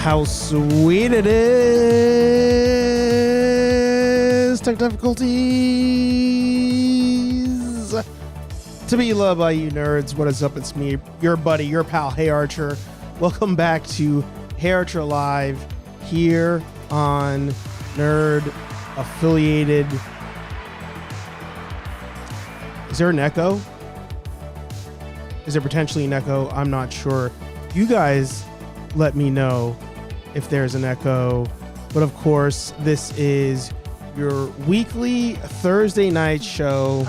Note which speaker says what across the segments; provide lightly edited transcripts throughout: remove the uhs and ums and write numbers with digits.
Speaker 1: how sweet it is. Tech difficulties. To be loved by you nerds. What is up? It's me, your buddy, your pal, HeyArcher. Welcome back to HeyArcher Live here on Nerd Affiliated. Is there an echo? Is there potentially an echo? I'm not sure. You guys let me know if there's an echo. But of course, this is your weekly Thursday night show.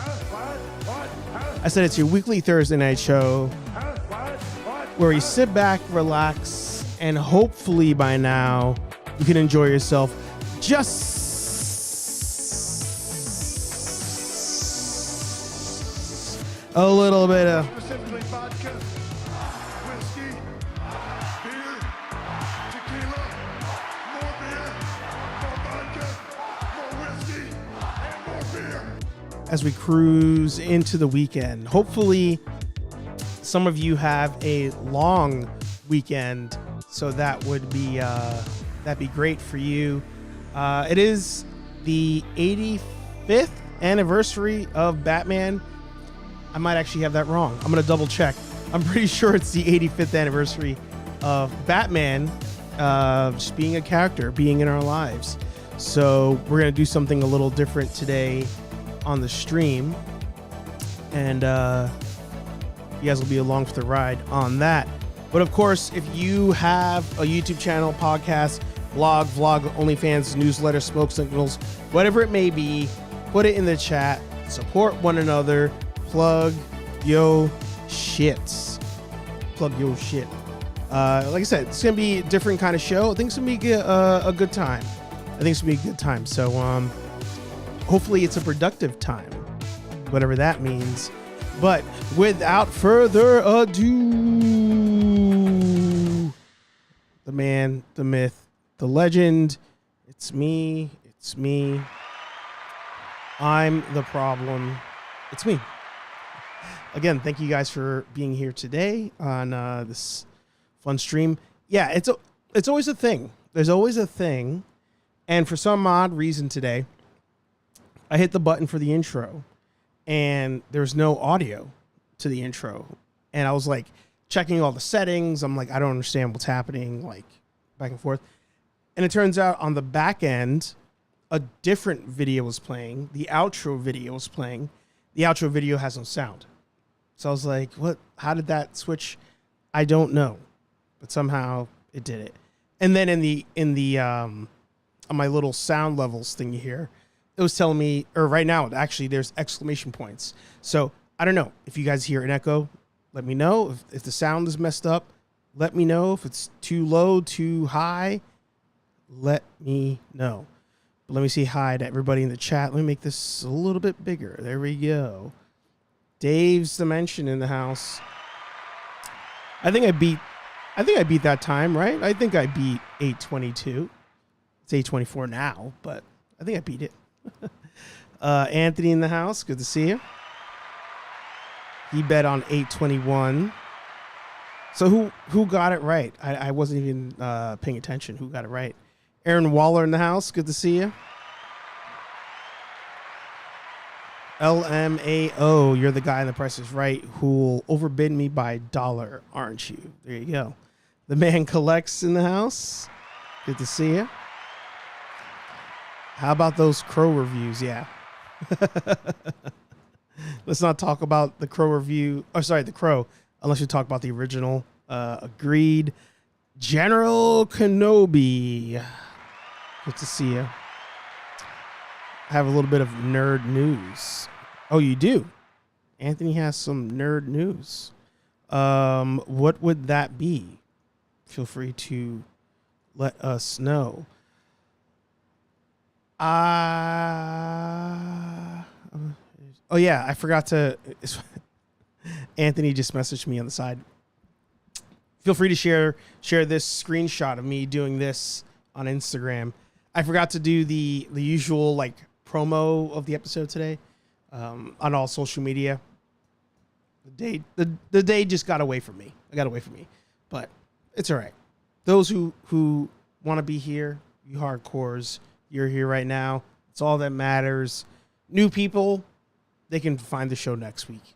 Speaker 1: I said it's your weekly Thursday night show where you sit back, relax, and hopefully by now you can enjoy yourself just a little bit of
Speaker 2: specifically vodka, whiskey, beer, tequila, more beer, more vodka, more whiskey, and more beer.
Speaker 1: as we cruise into the weekend. Hopefully some of you have a long weekend, so that would be that'd be great for you. It is the 85th anniversary of Batman. I might actually have that wrong. I'm gonna double check. I'm pretty sure it's the 85th anniversary of Batman just being a character, being in our lives. So we're gonna do something a little different today on the stream, and you guys will be along for the ride on that. But of course, if you have a YouTube channel, podcast, blog, vlog, OnlyFans, newsletter, smoke signals, whatever it may be, put it in the chat. Support one another. Plug yo shits. Plug yo shit. Like I said, it's gonna be a different kind of show. I think it's gonna be a good time. So hopefully it's a productive time, whatever that means. But without further ado, the man, the myth, the legend, it's me. I'm the problem. It's me. Again, thank you guys for being here today on this fun stream. Yeah, it's always a thing. There's always a thing. And for some odd reason today, I hit the button for the intro and there's no audio to the intro. And I was like checking all the settings. I'm like, I don't understand what's happening, like back and forth. And it turns out on the back end, a different video was playing. The outro video was playing. The outro video has no sound. So I was like, what? How did that switch? I don't know. But somehow it did it. And then in the on my little sound levels thing you hear, it was telling me, or right now, actually, there's exclamation points. So I don't know if you guys hear an echo. Let me know if the sound is messed up. Let me know if it's too low, too high. Let me know. But let me say hi to everybody in the chat. Let me make this a little bit bigger. There we go. Dave's Dimension in the house. I think I beat that time, right? I think I beat 822. It's 824 now, but I think I beat it. Anthony in the house. Good to see you. He bet on 821. So who got it right? I wasn't even paying attention. Who got it right? Aaron Waller in the house. Good to see you. LMAO, you're the guy in The Price is Right who'll overbid me by $1, aren't you? There you go. The man collects in the house. Good to see you. How about those Crow reviews? Yeah. Let's not talk about the Crow review. Oh, sorry, the Crow, unless you talk about the original. Agreed. General Kenobi. Good to see you. I have a little bit of nerd news. Oh, you do? Anthony has some nerd news. What would that be? Feel free to let us know. Oh yeah, I forgot to. Anthony just messaged me on the side. Feel free to share this screenshot of me doing this on Instagram. I forgot to do the usual like promo of the episode today on all social media. The day just got away from me. But it's all right. those who want to be here, you hardcores, you're here right now. It's all that matters. New people, they can find the show next week.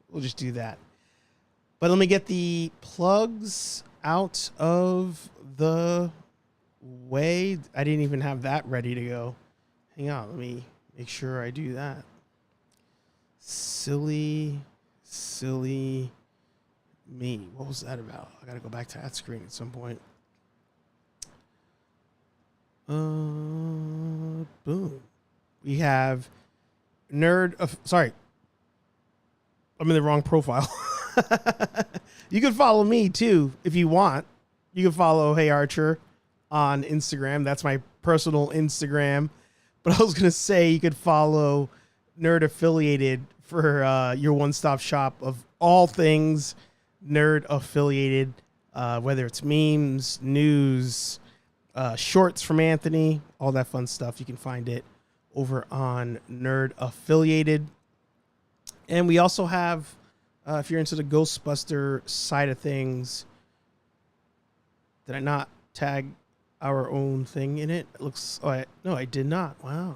Speaker 1: We'll just do that. But let me get the plugs out of the way. I didn't even have that ready to go. Hang on, let me make sure I do that. Silly me. What was that about? I gotta go back to that screen at some point. Boom. We have sorry. I'm in the wrong profile. You can follow me too if you want. You can follow HeyArcher on Instagram. That's my personal Instagram. But I was gonna say you could follow Nerd Affiliated for your one-stop shop of all things nerd affiliated, whether it's memes, news, shorts from Anthony, all that fun stuff. You can find it over on Nerd Affiliated. And we also have, if you're into the Ghostbuster side of things, did I not tag our own thing in it? It looks, no, I did not. Wow.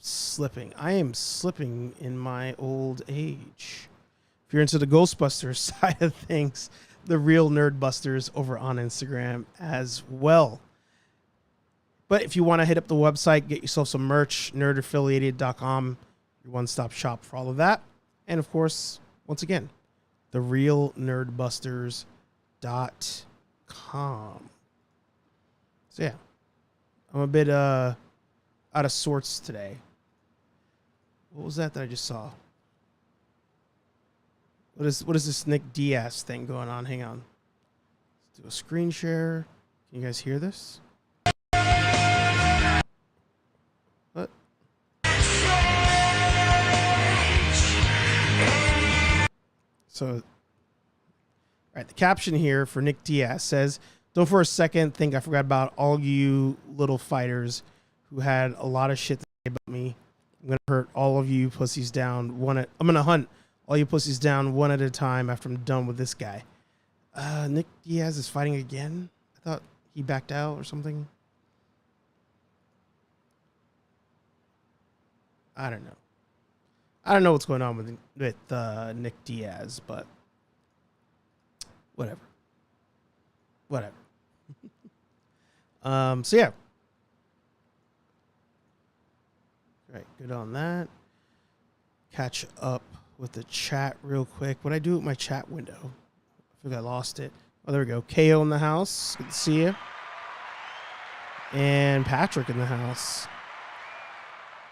Speaker 1: I am slipping in my old age. If you're into the Ghostbusters side of things, the real Nerdbusters over on Instagram as well. But if you want to hit up the website, get yourself some merch, nerdaffiliated.com, your one-stop shop for all of that. And of course, once again, the real nerdbusters.com. So yeah, I'm a bit out of sorts today. What was that I just saw? What is this Nick Diaz thing going on? Hang on. Let's do a screen share. Can you guys hear this? What? So, all right, the caption here for Nick Diaz says, "Don't for a second think I forgot about all you little fighters who had a lot of shit to say about me. I'm gonna hurt all of you pussies down I'm gonna hunt all you pussies down one at a time after I'm done with this guy." Nick Diaz is fighting again? I thought he backed out or something. I don't know. I don't know what's going on with Nick Diaz, but whatever. So yeah. All right, good on that. Catch up with the chat real quick. What I do with my chat window? I think I lost it. Oh, there we go. KO in the house. Good to see you. And Patrick in the house.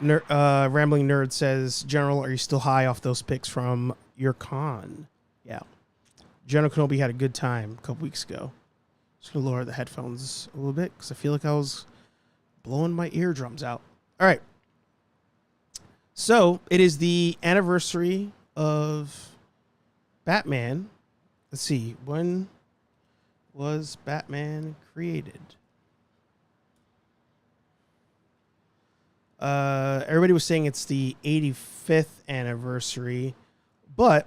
Speaker 1: Rambling Nerd says, "General, are you still high off those pics from your con?" Yeah. General Kenobi had a good time a couple weeks ago. Just going to lower the headphones a little bit because I feel like I was blowing my eardrums out. All right. So it is the anniversary of Batman. Let's see. When was Batman created? Everybody was saying it's the 85th anniversary, but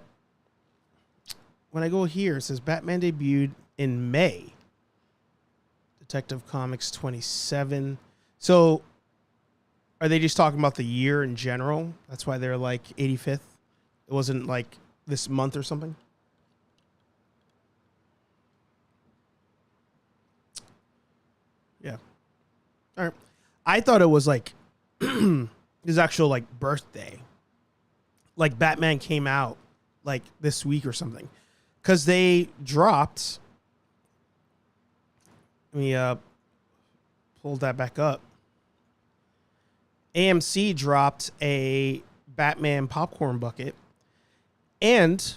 Speaker 1: when I go here, it says Batman debuted in May. Detective Comics 27. So are they just talking about the year in general? That's why they're like 85th. It wasn't like this month or something. Yeah. All right. I thought it was like his actual like birthday. Like Batman came out like this week or something. Because they dropped. Let me pull that back up. AMC dropped a Batman popcorn bucket. And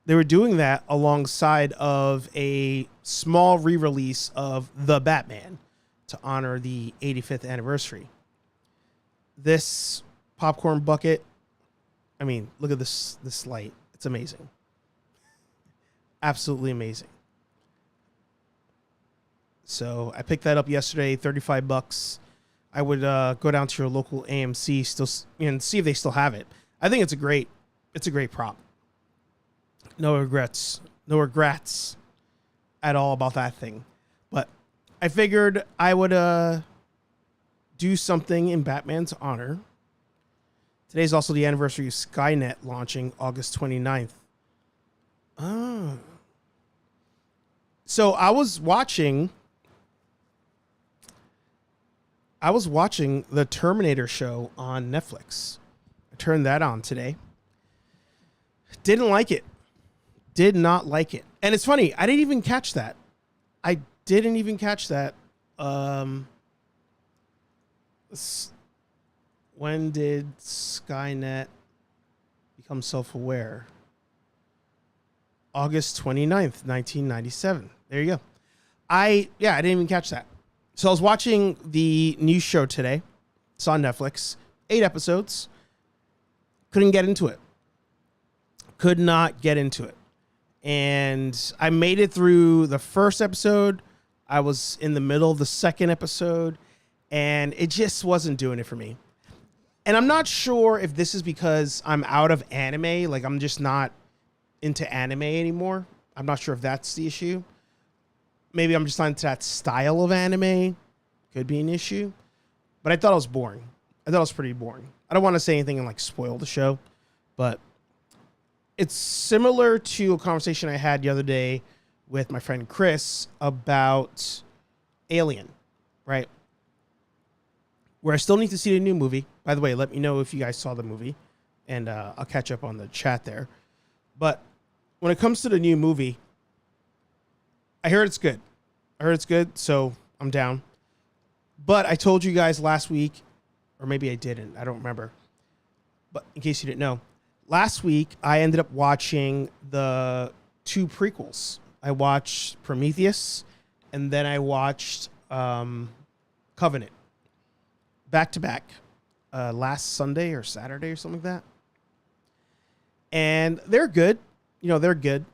Speaker 1: they were doing that alongside of a small re-release of The Batman to honor the 85th anniversary. This popcorn bucket, I mean, look at this light. It's amazing. Absolutely amazing. So I picked that up yesterday, $35. I would go down to your local AMC and see if they still have it. I think it's a great prop. No regrets. at all about that thing. But I figured I would do something in Batman's honor. Today's also the anniversary of Skynet launching August 29th. So I was watching the Terminator show on Netflix. I turned that on today. Didn't like it. Did not like it. And it's funny, I didn't even catch that. I didn't even catch that. When did Skynet become self-aware? August 29th, 1997. There you go. I didn't even catch that. So I was watching the new show today. It's on Netflix. 8 episodes. Couldn't get into it. Could not get into it. And I made it through the first episode. I was in the middle of the second episode. And it just wasn't doing it for me. And I'm not sure if this is because I'm out of anime. Like, I'm just not into anime anymore. I'm not sure if that's the issue. Maybe I'm just not into that style of anime. Could be an issue. But I thought it was boring. I thought it was pretty boring. I don't want to say anything and like spoil the show. But it's similar to a conversation I had the other day with my friend Chris about Alien, right? Where I still need to see the new movie. By the way, let me know if you guys saw the movie. And I'll catch up on the chat there. But when it comes to the new movie, I heard it's good. So I'm down. But I told you guys last week, or maybe I didn't. I don't remember. But in case you didn't know, last week I ended up watching the 2 prequels. I watched Prometheus, and then I watched Covenant. Back to back. Last Sunday or Saturday or something like that. And they're good. They're good.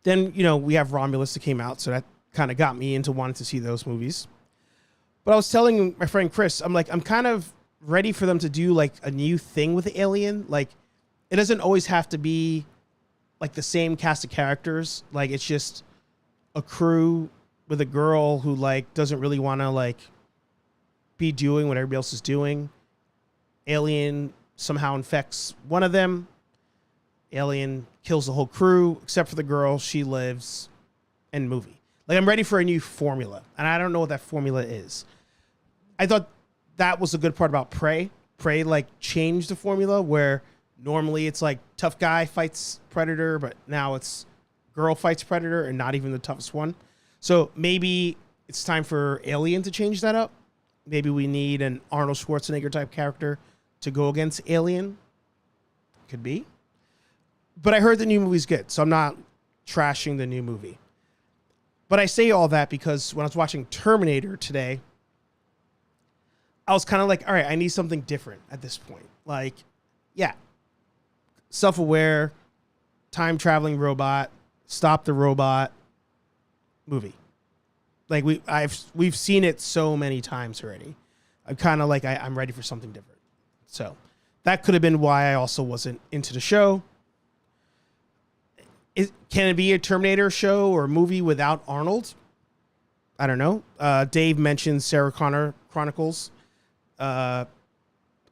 Speaker 1: Then, we have Romulus that came out, so that kind of got me into wanting to see those movies. But I was telling my friend Chris, I'm kind of ready for them to do like a new thing with the Alien. Like, it doesn't always have to be like the same cast of characters. Like, it's just a crew with a girl who like doesn't really want to like be doing what everybody else is doing. Alien somehow infects one of them. Alien kills the whole crew except for the girl. She lives. End movie. Like, I'm ready for a new formula, and I don't know what that formula is. I thought that was a good part about Prey. Prey like changed the formula where normally it's like tough guy fights Predator, but now it's girl fights Predator and not even the toughest one. So maybe it's time for Alien to change that up. Maybe we need an Arnold Schwarzenegger type character to go against Alien. Could be. But I heard the new movie's good, so I'm not trashing the new movie. But I say all that because when I was watching Terminator today, I was kind of like, all right, I need something different at this point. Like, yeah, self-aware, time-traveling robot, stop the robot movie. Like, we've seen it so many times already. I'm kind of like, I'm ready for something different. So that could have been why I also wasn't into the show. Can it be a Terminator show or movie without Arnold? I don't know. Dave mentioned Sarah Connor Chronicles. I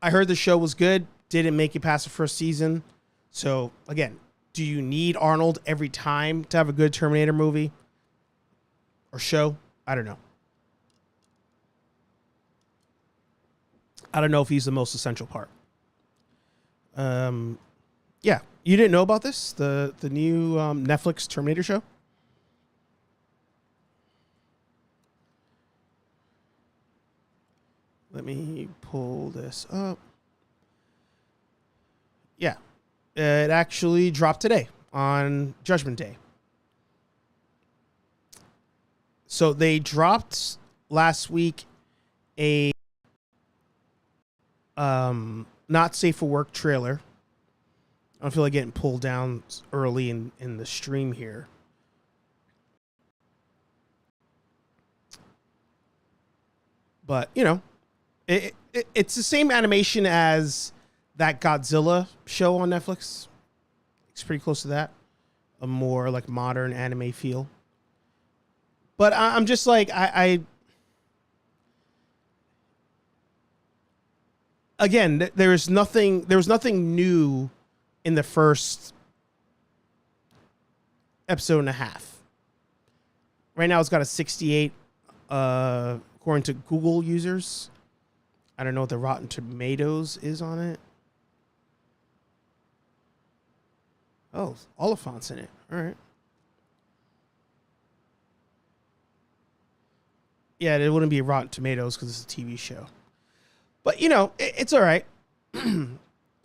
Speaker 1: heard the show was good. Didn't make it past the first season. So, again, do you need Arnold every time to have a good Terminator movie or show? I don't know. I don't know if he's the most essential part. Yeah. You didn't know about this? The new Netflix Terminator show? Let me pull this up. Yeah. It actually dropped today on Judgment Day. So they dropped last week a not safe for work trailer. I don't feel like getting pulled down early in the stream here. But, it's the same animation as that Godzilla show on Netflix. It's pretty close to that. A more like modern anime feel. But I'm just like, again, there was nothing new in the first episode and a half. Right now it's got a 68 according to Google users. I don't know what the Rotten Tomatoes is on it. Oh, Oliphant's in it. All right. Yeah, it wouldn't be Rotten Tomatoes because it's a TV show. But, you know, it's all right.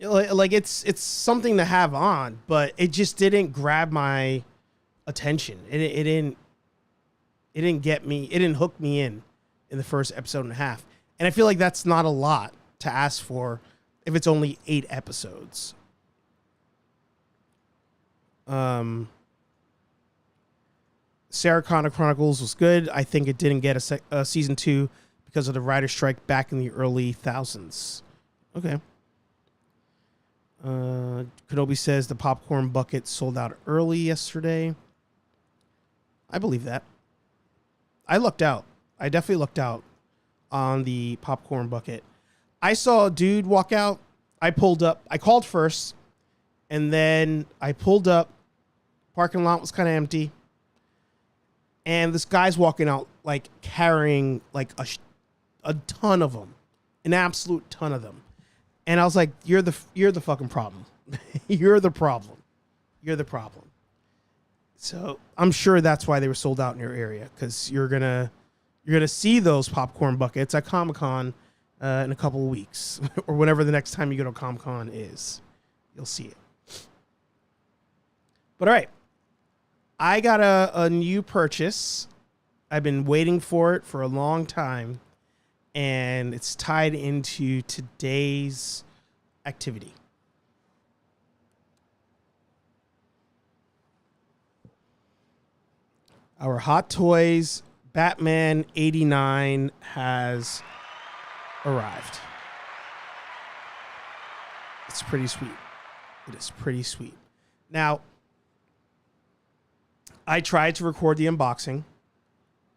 Speaker 1: Like it's something to have on, but it just didn't grab my attention. It didn't get me. It didn't hook me in the first episode and a half. And I feel like that's not a lot to ask for if it's only 8 episodes. Sarah Connor Chronicles was good. I think it didn't get a season 2 because of the writer's strike back in the early thousands. Okay. Kenobi says the popcorn bucket sold out early yesterday. I believe that. I lucked out. I definitely lucked out on the popcorn bucket. I saw a dude walk out. I pulled up. I called first, and then I pulled up. Parking lot was kind of empty. And this guy's walking out, like, carrying, like, a ton of them. An absolute ton of them. And I was like, you're the fucking problem. You're the problem. You're the problem. So I'm sure that's why they were sold out in your area, because you're gonna see those popcorn buckets at Comic-Con in a couple of weeks or whenever the next time you go to Comic-Con is. You'll see it. But all right, I got a new purchase. I've been waiting for it for a long time, and it's tied into today's activity. Our Hot Toys Batman 89 has arrived. It's pretty sweet. It is pretty sweet. Now, I tried to record the unboxing,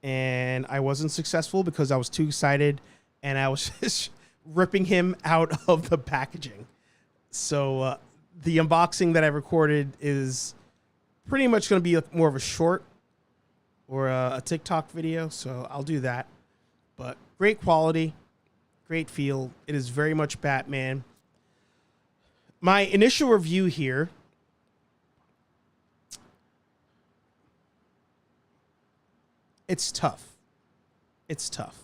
Speaker 1: and I wasn't successful because I was too excited, and I was just ripping him out of the packaging. So the unboxing that I recorded is pretty much going to be more of a short or a TikTok video, so I'll do that. But great quality, great feel. It is very much Batman. My initial review here, it's tough. It's tough.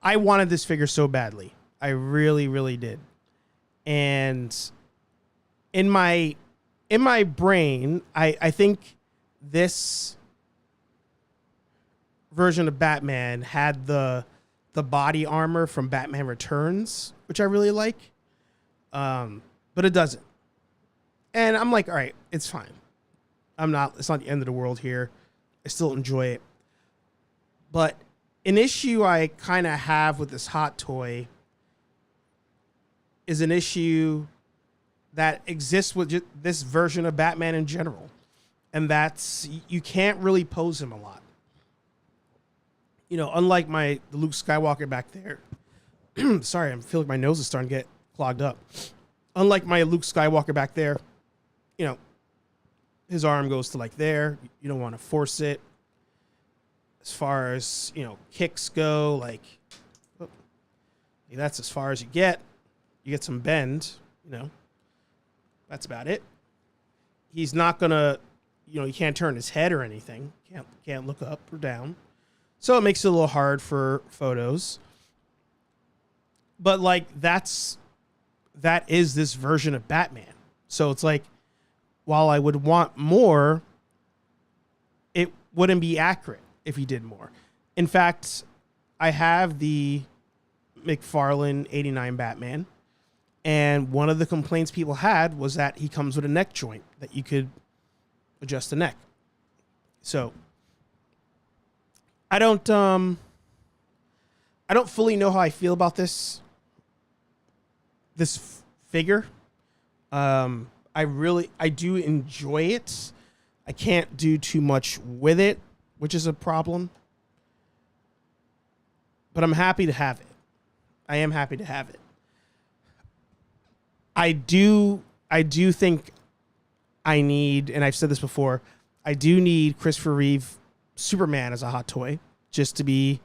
Speaker 1: I wanted this figure so badly. I really, really did. And in my brain, I think this version of Batman had the body armor from Batman Returns, which I really like. But it doesn't. And I'm like, all right, it's fine. It's not the end of the world here. I still enjoy it. But an issue I kind of have with this hot toy is an issue that exists with this version of Batman in general. And that's, you can't really pose him a lot. You know, unlike the Luke Skywalker back there. Sorry, I feel like my nose is starting to get clogged up. Unlike my Luke Skywalker back there, you know, his arm goes to like there. You don't want to force it. As far as, you know, kicks go, like that's as far as you get. You get some bend, you know. That's about it. He's not going to, you know, he can't turn his head or anything. Can't look up or down. So it makes it a little hard for photos. But like that is this version of Batman. So it's like, while I would want more, it wouldn't be accurate if he did more. In fact, I have the McFarlane 89 Batman, and one of the complaints people had was that he comes with a neck joint that you could adjust the neck. So I don't fully know how I feel about this figure. I do enjoy it. I can't do too much with it which is a problem. But I'm happy to have it. I am happy to have it. I do think I need, and I've said this before, I do need Christopher Reeve Superman as a hot toy just to be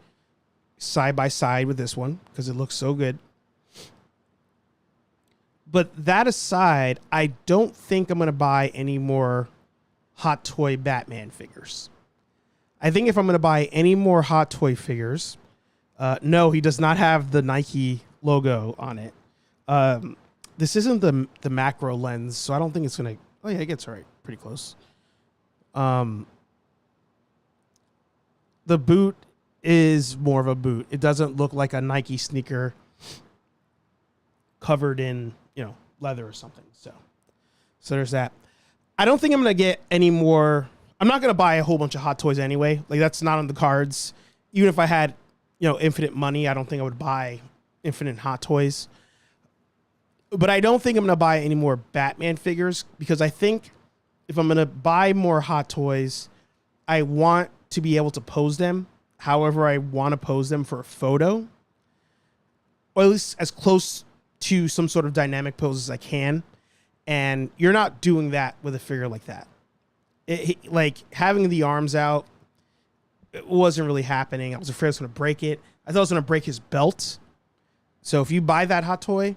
Speaker 1: side by side with this one because it looks so good. But that aside, I don't think I'm going to buy any more hot toy Batman figures. I think if I'm going to buy any more hot toy figures, no, he does not have the Nike logo on it. This isn't the macro lens, so I don't think it's going to... Oh, yeah, it gets right. Pretty close. The boot is more of a boot. It doesn't look like a Nike sneaker covered in, leather or something. So there's that. I don't think I'm going to get any more... I'm not going to buy a whole bunch of hot toys anyway. Like, that's not on the cards. Even if I had, infinite money, I don't think I would buy infinite hot toys. But I don't think I'm going to buy any more Batman figures because I think if I'm going to buy more hot toys, I want to be able to pose them however I want to pose them for a photo, or at least as close to some sort of dynamic pose as I can. And you're not doing that with a figure like that. Like having the arms out, it wasn't really happening. I was afraid I was going to break it. I thought I was going to break his belt. So if you buy that hot toy,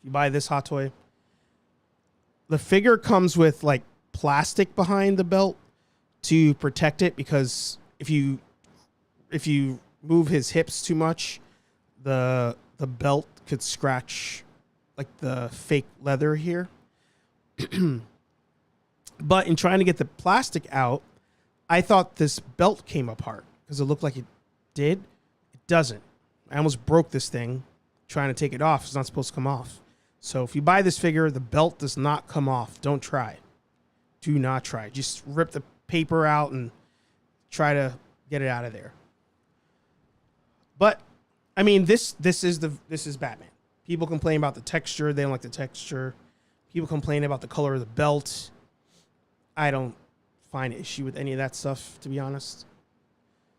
Speaker 1: you buy this hot toy, the figure comes with like plastic behind the belt to protect it, because if you move his hips too much, the belt could scratch like the fake leather here. But in trying to get the plastic out, I thought this belt came apart because it looked like it did. It doesn't. I almost broke this thing trying to take it off. It's not supposed to come off. So if you buy this figure, the belt does not come off. Don't try. Do not try. Just rip the paper out and try to get it out of there. But I mean, this is Batman. People complain about the texture. They don't like the texture. People complain about the color of the belt. I don't find issue with any of that stuff, to be honest.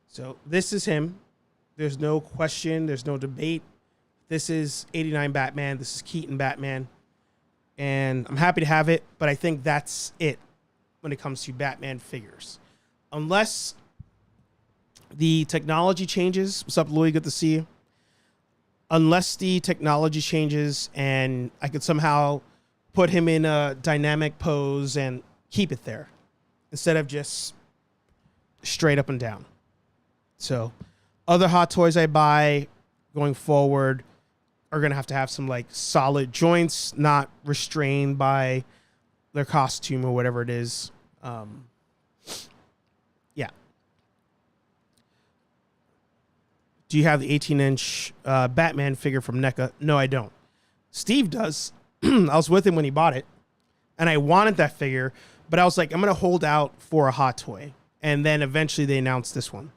Speaker 1: So this is him. There's no question. There's no debate. This is 89 Batman. This is Keaton Batman. And I'm happy to have it, but I think that's it when it comes to Batman figures. Unless the technology changes. What's up, Louis? Good to see you. Unless the technology changes and I could somehow put him in a dynamic pose and keep it there instead of just straight up and down. So other hot toys I buy going forward are going to have some like solid joints, not restrained by their costume or whatever it is. Yeah. Do you have the 18-inch Batman figure from NECA? No, I don't. Steve does. I was with him when he bought it, and I wanted that figure, but I was like, I'm going to hold out for a hot toy. And then eventually they announced this one.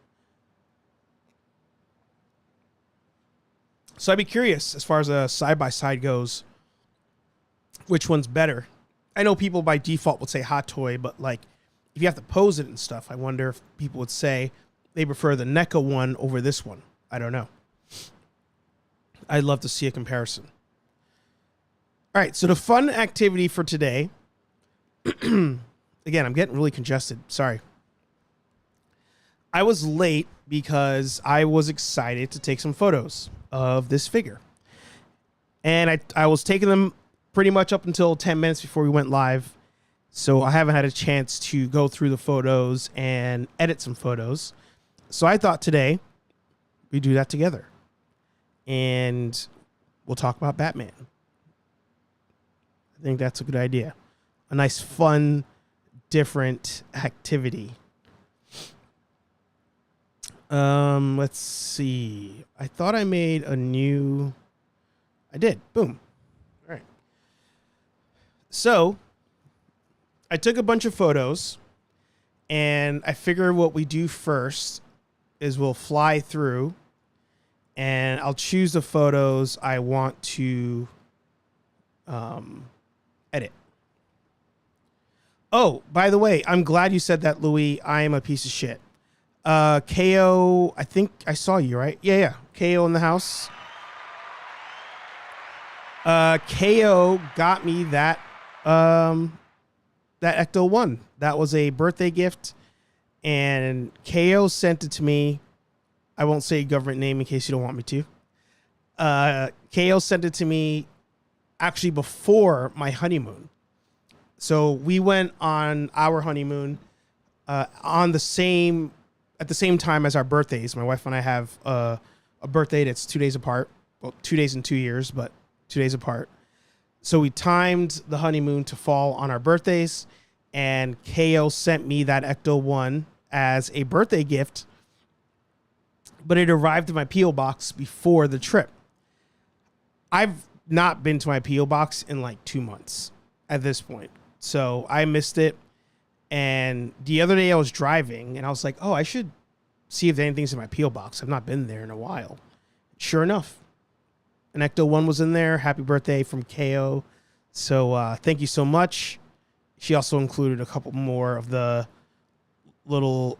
Speaker 1: So I'd be curious, as far as a side-by-side goes, which one's better. I know people by default would say hot toy, but like if you have to pose it and stuff, I wonder if people would say they prefer the NECA one over this one. I don't know. I'd love to see a comparison. All right, so the fun activity for today, again, I'm getting really congested. Sorry. I was late because I was excited to take some photos of this figure. And I was taking them pretty much up until 10 minutes before we went live. So I haven't had a chance to go through the photos and edit some photos. So I thought today we do that together. And we'll talk about Batman. I think that's a good idea. A nice, fun, different activity. Let's see. I thought I made a new... I did. Boom. All right. So I took a bunch of photos, and I figure what we do first is we'll fly through, and I'll choose the photos I want to edit. Oh, by the way, I'm glad you said that, Louis. I am a piece of shit. KO, I think I saw you, right? Yeah. KO in the house. KO got me that that Ecto 1. That was a birthday gift, and KO sent it to me. I won't say government name in case you don't want me to. KO sent it to me actually before my honeymoon. So we went on our honeymoon at the same time as our birthdays. My wife and I have a birthday that's 2 days apart. Well, 2 days and 2 years, but 2 days apart. So we timed the honeymoon to fall on our birthdays, and KO sent me that Ecto 1 as a birthday gift, but it arrived in my P.O. box before the trip. I've not been to my P.O. box in like 2 months at this point. So I missed it. And the other day I was driving and I was like, oh, I should see if anything's in my P.O. box. I've not been there in a while. Sure enough, an Ecto 1 was in there. Happy birthday from KO. So thank you so much. She also included a couple more of the little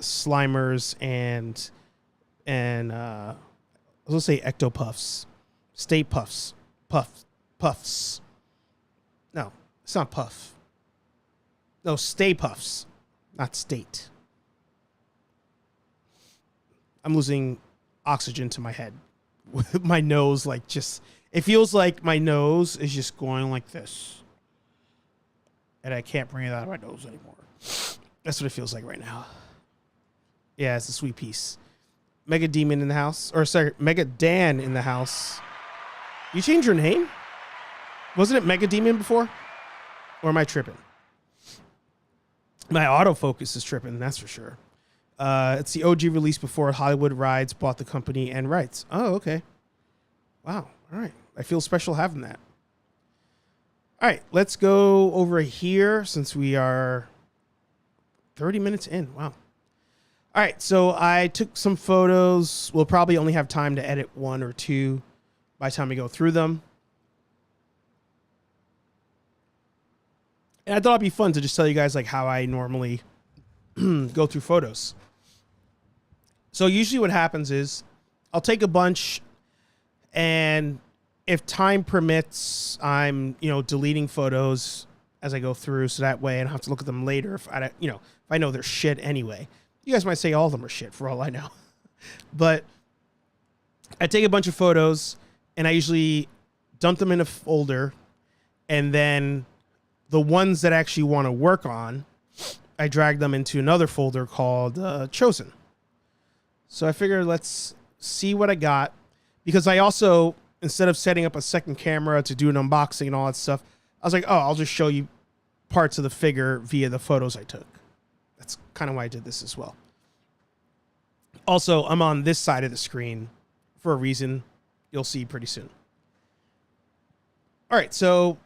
Speaker 1: Slimers and I was going to say Ecto Puffs. Stay Puffs. Puffs. No, it's not Puff. No, Stay Puffs, not State. I'm losing oxygen to my head. My nose, like, just... It feels like my nose is just going like this. And I can't bring it out of my nose anymore. That's what it feels like right now. Yeah, it's a sweet piece. Mega Demon in the house. Or, sorry, Mega Dan in the house. You changed your name? Wasn't it Mega Demon before? Or am I tripping? My autofocus is tripping, that's for sure. It's the OG release before Hollywood Rides bought the company and rights. Oh, okay. Wow. All right. I feel special having that. All right. Let's go over here since we are 30 minutes in. Wow. All right. So I took some photos. We'll probably only have time to edit 1 or 2 by the time we go through them. And I thought it'd be fun to just tell you guys like how I normally go through photos. So usually what happens is I'll take a bunch, and if time permits, I'm, deleting photos as I go through, so that way I don't have to look at them later if I know they're shit anyway. You guys might say all of them are shit for all I know. But I take a bunch of photos and I usually dump them in a folder, and then the ones that I actually want to work on, I drag them into another folder called Chosen. So I figured let's see what I got, because I also, instead of setting up a second camera to do an unboxing and all that stuff, I was like, oh, I'll just show you parts of the figure via the photos I took. That's kind of why I did this as well. Also, I'm on this side of the screen for a reason you'll see pretty soon. All right, so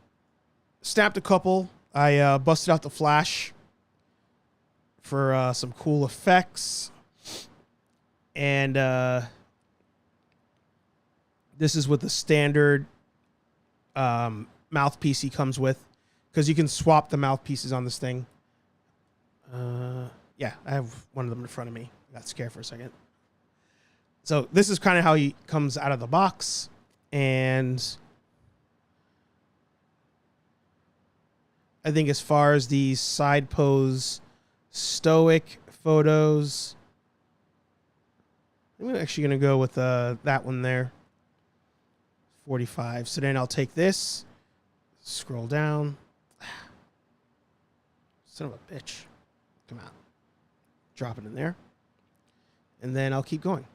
Speaker 1: snapped a couple. I busted out the flash for some cool effects. And this is what the standard mouthpiece he comes with, because you can swap the mouthpieces on this thing. Yeah, I have one of them in front of me. I got scared for a second. So this is kind of how he comes out of the box. And I think as far as these side pose stoic photos, I'm actually going to go with that one there. 45. So then I'll take this, scroll down. Son of a bitch. Come on. Drop it in there. And then I'll keep going.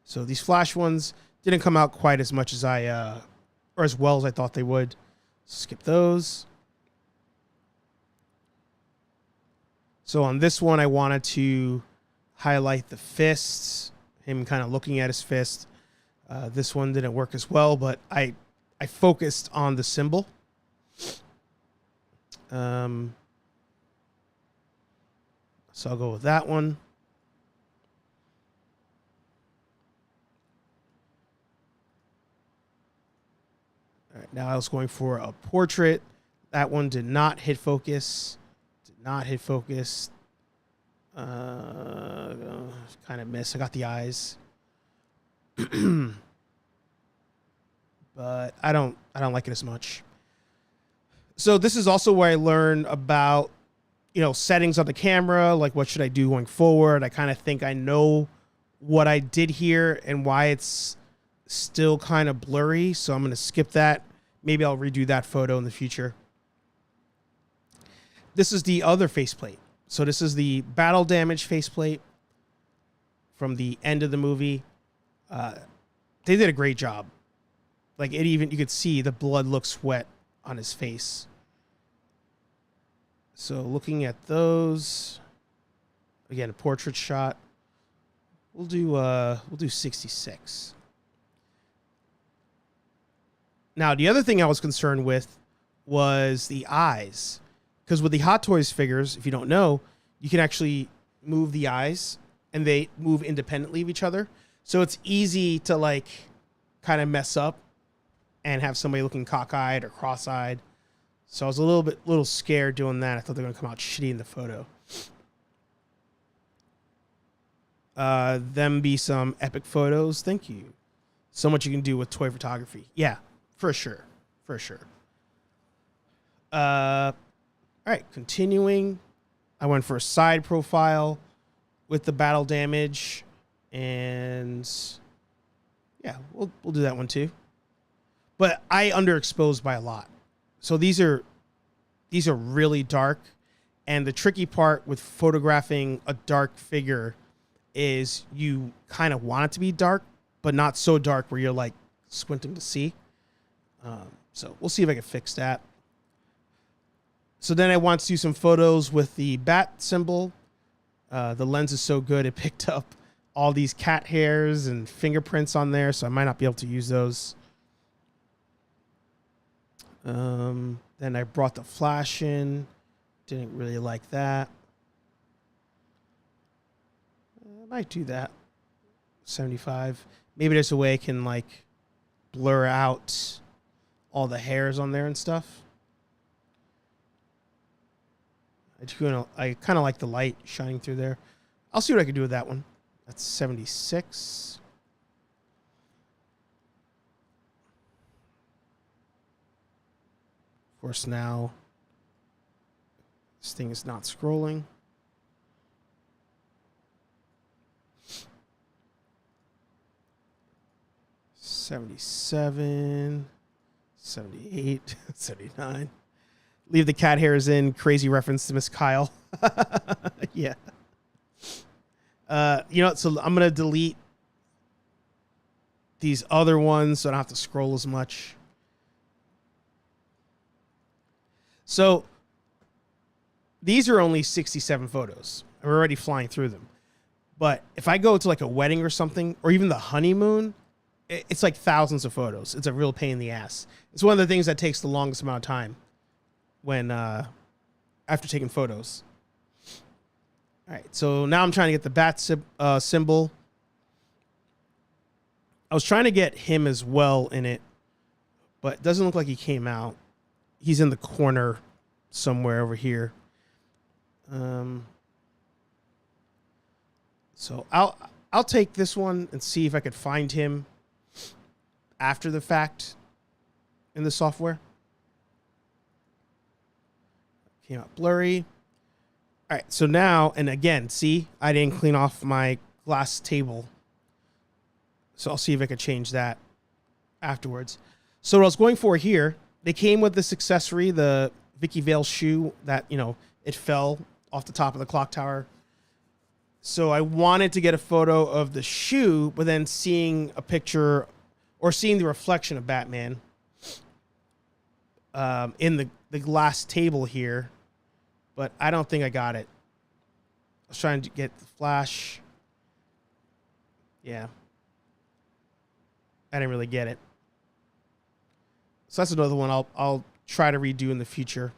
Speaker 1: So these flash ones didn't come out quite as much as or as well as I thought they would. Skip those. So on this one, I wanted to highlight the fists, him kind of looking at his fist. This one didn't work as well, but I focused on the symbol. So I'll go with that one. All right, now I was going for a portrait That one did not hit focus. Did not hit focus. Kind of missed. I got the eyes. But I don't like it as much. So this is also where I learn about, settings on the camera, like what should I do going forward. I kind of think I know what I did here and why it's still kind of blurry. So I'm going to skip that. Maybe I'll redo that photo in the future. This is the other faceplate. So this is the battle damage faceplate from the end of the movie. They did a great job. Like you could see the blood looks wet on his face. So looking at those, again, a portrait shot. We'll do 66. Now, the other thing I was concerned with was the eyes. Because with the Hot Toys figures, if you don't know, you can actually move the eyes and they move independently of each other. So it's easy to kind of mess up and have somebody looking cockeyed or cross-eyed. So I was a little scared doing that. I thought they were going to come out shitty in the photo. Them be some epic photos. Thank you. So much you can do with toy photography. Yeah, for sure. For sure. All right, continuing. I went for a side profile with the battle damage. And yeah, we'll do that one too. But I underexposed by a lot. So these are really dark. And the tricky part with photographing a dark figure is you kind of want it to be dark, but not so dark where you're like squinting to see. So we'll see if I can fix that. So then I want to do some photos with the bat symbol. The lens is so good, it picked up all these cat hairs and fingerprints on there, so I might not be able to use those. Then I brought the flash in. Didn't really like that. I might do that. 75. Maybe there's a way I can blur out all the hairs on there and stuff. I kind of like the light shining through there. I'll see what I can do with that one. That's 76. Of course, now this thing is not scrolling. $77, $78, $79. Leave the cat hairs in. Crazy reference to Miss Kyle. Yeah. So I'm going to delete these other ones so I don't have to scroll as much. So these are only 67 photos. I'm already flying through them. But if I go to a wedding or something, or even the honeymoon, it's thousands of photos. It's a real pain in the ass. It's one of the things that takes the longest amount of time when after taking photos. All right, so now I'm trying to get the bat symbol. I was trying to get him as well in it, but it doesn't look like he came out. He's in the corner somewhere over here. So I'll take this one and see if I could find him after the fact in the software. Came out blurry. All right, so now, and again, see, I didn't clean off my glass table. So I'll see if I could change that afterwards. So what I was going for here, they came with this accessory, the Vicky Vale shoe that, it fell off the top of the clock tower. So I wanted to get a photo of the shoe, but then seeing a picture or seeing the reflection of Batman in the glass table here. But I don't think I got it. I was trying to get the flash. Yeah. I didn't really get it. So that's another one I'll try to redo in the future.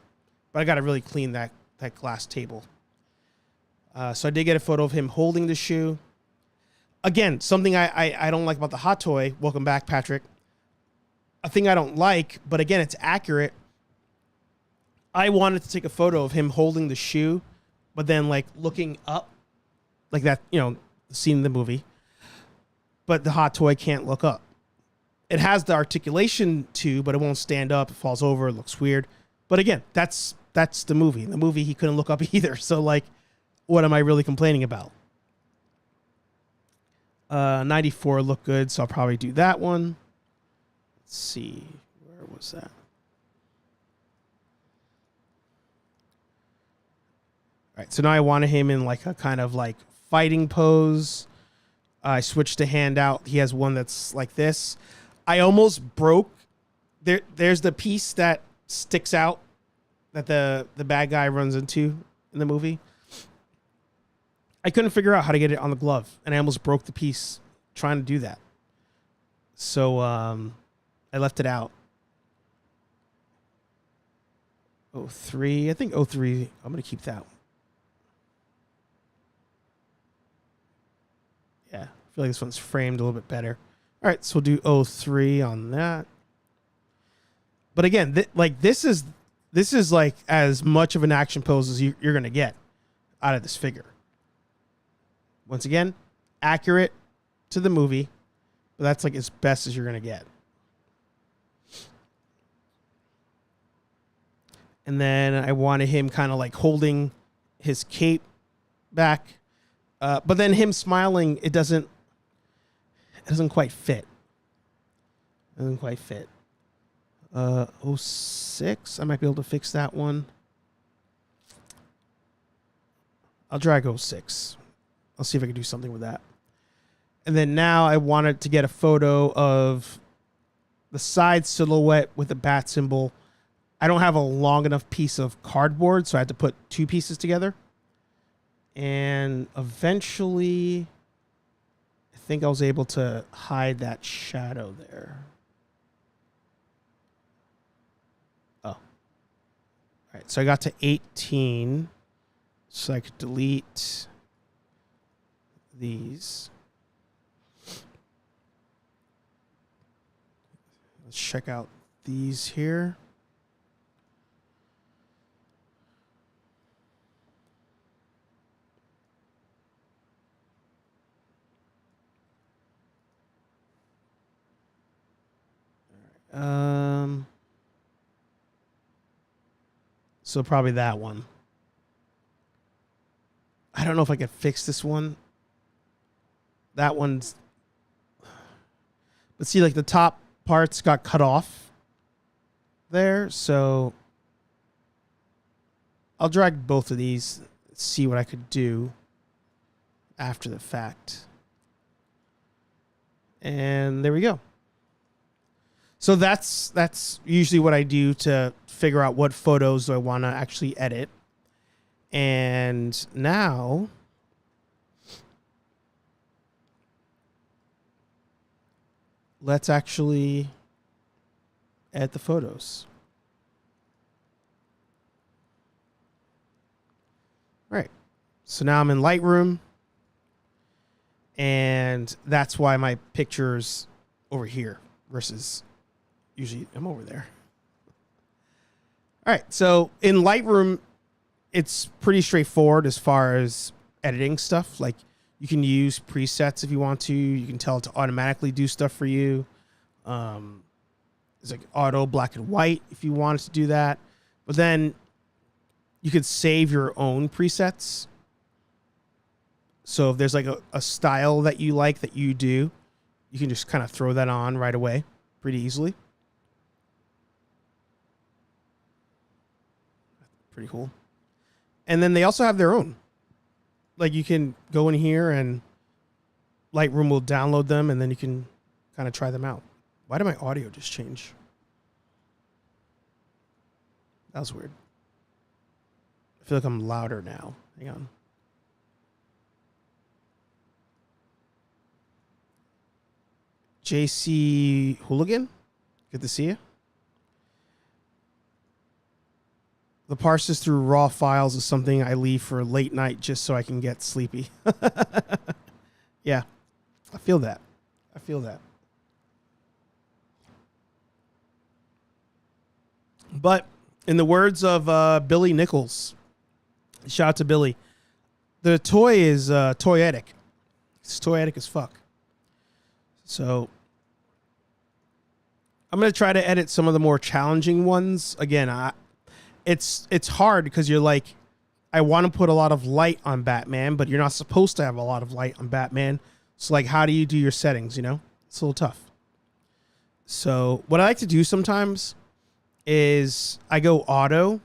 Speaker 1: But I got to really clean that glass table. So I did get a photo of him holding the shoe. Again, something I don't like about the Hot Toy. Welcome back, Patrick. A thing I don't like, but again, it's accurate, I wanted to take a photo of him holding the shoe, but then like looking up, like that, the scene in the movie. But the hot toy can't look up. It has the articulation too, but it won't stand up. It falls over. It looks weird. But again, that's the movie. In the movie, he couldn't look up either. So like, what am I really complaining about? 94 looked good, so I'll probably do that one. Let's see. Where was that? All right, so now I wanted him in like a kind of like fighting pose. I switched to hand out. He has one that's like this. I almost broke. There's the piece that sticks out that the bad guy runs into in the movie. I couldn't figure out how to get it on the glove, and I almost broke the piece trying to do that. So I left it out. 03. I think 03. I'm going to keep that. Yeah, I feel like this one's framed a little bit better. All right, so we'll do 03 on that. But again, this is like as much of an action pose as you're going to get out of this figure. Once again, accurate to the movie, but that's like as best as you're going to get. And then I wanted him kind of like holding his cape back. But then him smiling, it doesn't quite fit. It doesn't quite fit. 06, I might be able to fix that one. I'll drag 06. I'll see if I can do something with that. And then now I wanted to get a photo of the side silhouette with the bat symbol. I don't have a long enough piece of cardboard, so I had to put two pieces together. And eventually, I think I was able to hide that shadow there. Oh. All right, so I got to 18. So I could delete these. Let's check out these here. So probably that one. I don't know if I could fix this one. That one's, but see, like the top parts got cut off there, so I'll drag both of these, see what I could do after the fact. And there we go. So that's usually what I do to figure out what photos do I want to actually edit. And now let's actually edit the photos. All right. So now I'm in Lightroom, and that's why my picture's over here versus usually I'm over there. All right. So in Lightroom, it's pretty straightforward as far as editing stuff. Like, you can use presets if you want to. You can tell it to automatically do stuff for you. It's like auto black and white if you wanted to do that. But then you could save your own presets. So if there's like a style that you like that you do, you can just kind of throw that on right away pretty easily. Pretty cool. And then they also have their own. Like, you can go in here and Lightroom will download them, and then you can kind of try them out. Why did my audio just change? That was weird. I feel like I'm louder now. Hang on. JC Hooligan, good to see you. The parses through raw files is something I leave for late night just so I can get sleepy. Yeah, I feel that. I feel that. But In the words of Billy Nichols, shout out to Billy, the toy is toyetic. It's toyetic as fuck. So I'm going to try to edit some of the more challenging ones. Again, it's hard because you're like, I want to put a lot of light on Batman, but you're not supposed to have a lot of light on Batman. So like, how do you do your settings? You know, it's a little tough. So what I like to do sometimes is I go auto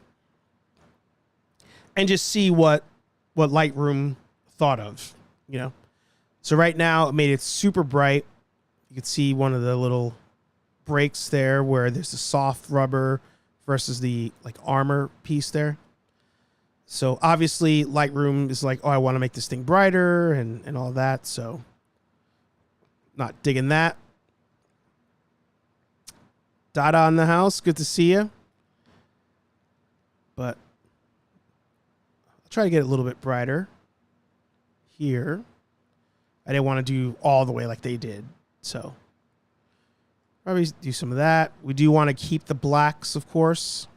Speaker 1: and just see what Lightroom thought of, you know? So right now it made it super bright. You can see one of the little breaks there where there's the soft rubber versus the like armor piece there. So obviously Lightroom is like, oh, I want to make this thing brighter and all that. So not digging that. Dada in the house. Good to see you. But I'll try to get it a little bit brighter here. I didn't want to do all the way like they did. So probably do some of that. We do want to keep the blacks, of course.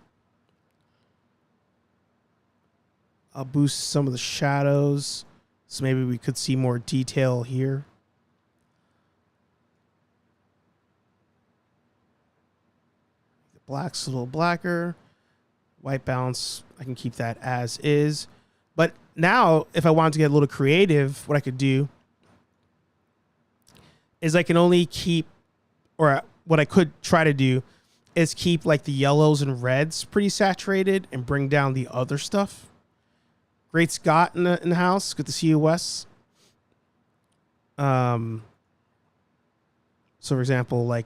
Speaker 1: I'll boost some of the shadows. So maybe we could see more detail here. Black's a little blacker. White balance, I can keep that as is. But now, if I wanted to get a little creative, what I could do is I can only keep, or what I could try to do is keep like the yellows and reds pretty saturated and bring down the other stuff. Great Scott in the house. Good to see you, Wes. So for example, like,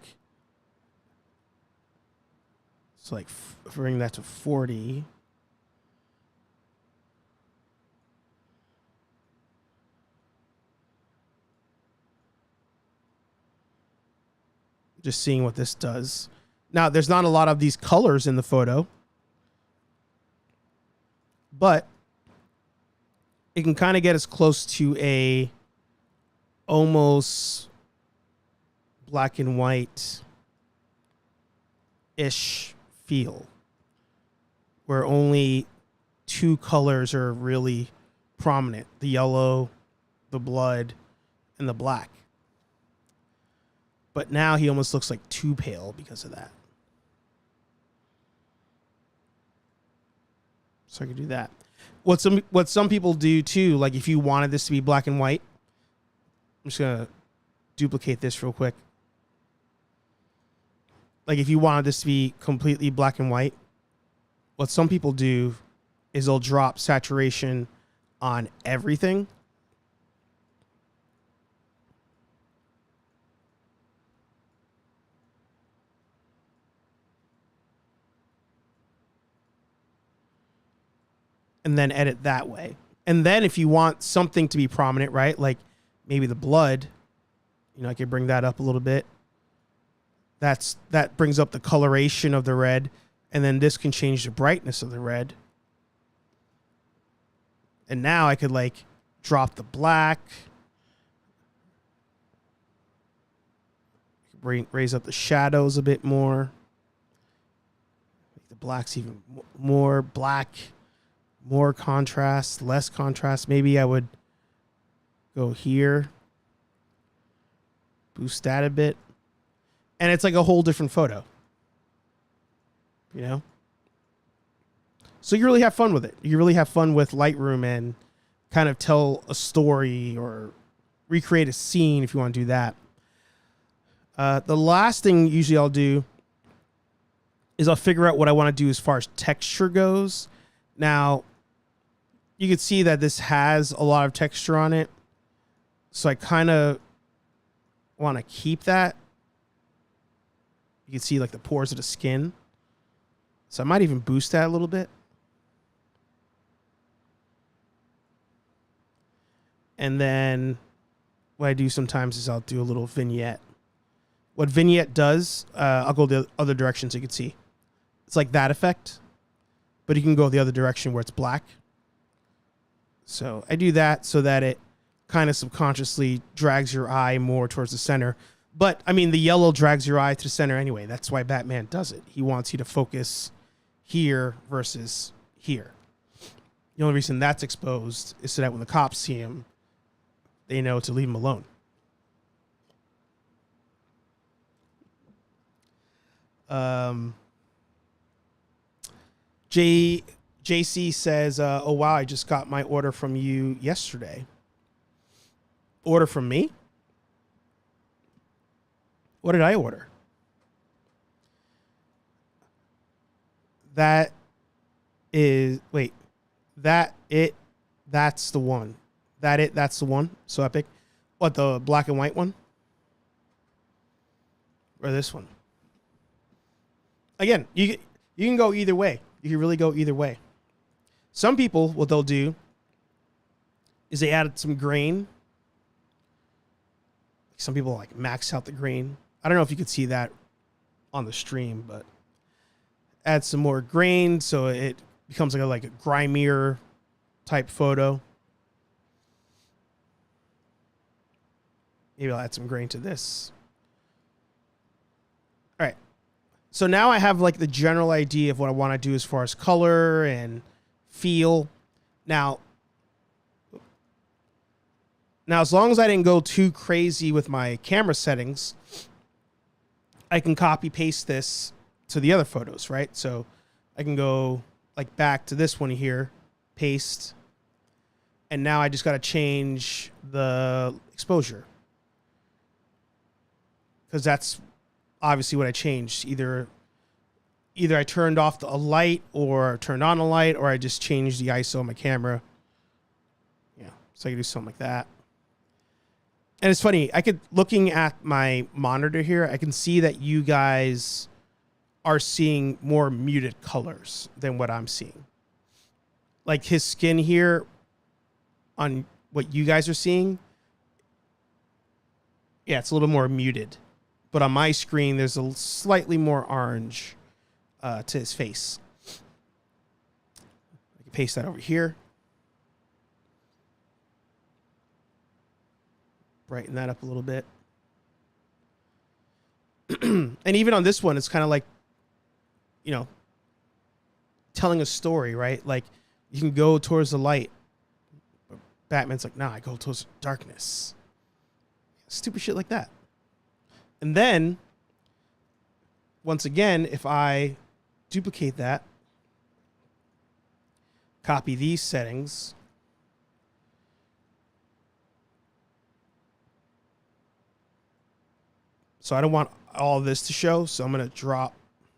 Speaker 1: so like bring that to 40. Just seeing what this does. Now, there's not a lot of these colors in the photo, but it can kind of get us close to a almost black and white-ish feel, where only two colors are really prominent: the yellow, the blood, and the black. But now he almost looks like too pale because of that. So I could do that. What some people do too, like if you wanted this to be black and white, I'm just gonna duplicate this real quick. Like if you wanted this to be completely black and white, what some people do is they'll drop saturation on everything. And then edit that way. And then if you want something to be prominent, right? Like maybe the blood, you know, I could bring that up a little bit. That brings up the coloration of the red. And then this can change the brightness of the red. And now I could like drop the black. Raise up the shadows a bit more. Make the blacks even more black. More contrast, less contrast. Maybe I would go here. Boost that a bit. And it's like a whole different photo. You know? So you really have fun with it. You really have fun with Lightroom and kind of tell a story or recreate a scene if you want to do that. The last thing usually I'll do is I'll figure out what I want to do as far as texture goes. Now, you can see that this has a lot of texture on it. So I kind of want to keep that. You can see like the pores of the skin. So I might even boost that a little bit. And then what I do sometimes is I'll do a little vignette. What vignette does, I'll go the other direction so you can see. It's like that effect, but you can go the other direction where it's black. So I do that so that it kind of subconsciously drags your eye more towards the center. But, I mean, the yellow drags your eye to the center anyway. That's why Batman does it. He wants you to focus here versus here. The only reason that's exposed is so that when the cops see him, they know to leave him alone. JC says, oh, wow, I just got my order from you yesterday. Order from me? What did I order? That's the one. That's the one. So epic. What, the black and white one? Or this one? Again, you can go either way. You can really go either way. Some people, what they'll do is they added some grain. Some people like max out the grain. I don't know if you could see that on the stream, but add some more grain so it becomes like a grimier type photo. Maybe I'll add some grain to this. All right. So now I have like the general idea of what I want to do as far as color and feel. Now, as long as I didn't go too crazy with my camera settings, I can copy paste this to the other photos, right? So I can go like back to this one here, paste, and now I just got to change the exposure, because that's obviously what I changed. Either I turned off a light or turned on a light, or I just changed the ISO on my camera. Yeah, so I can do something like that. And it's funny, looking at my monitor here, I can see that you guys are seeing more muted colors than what I'm seeing. Like his skin here on what you guys are seeing, yeah, it's a little more muted. But on my screen, there's a slightly more orange to his face. I can paste that over here. Brighten that up a little bit. And even on this one, it's kind of like, telling a story, right? Like you can go towards the light. But Batman's like, nah, I go towards darkness. Stupid shit like that. And then, once again, if I duplicate that, copy these settings, so I don't want all of this to show, so I'm going to drop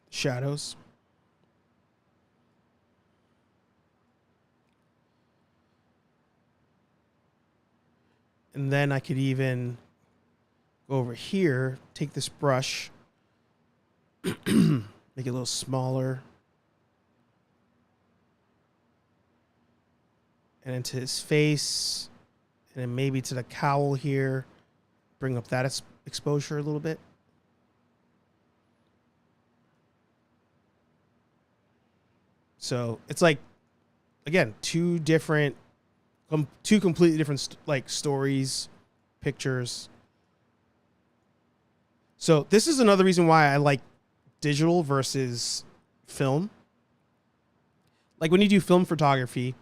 Speaker 1: shadows. And then I could even go over here, take this brush, make it a little smaller, and into his face, and then maybe to the cowl here, bring up that exposure a little bit. So it's like, again, two completely different stories, pictures. So this is another reason why I like digital versus film. Like when you do film photography,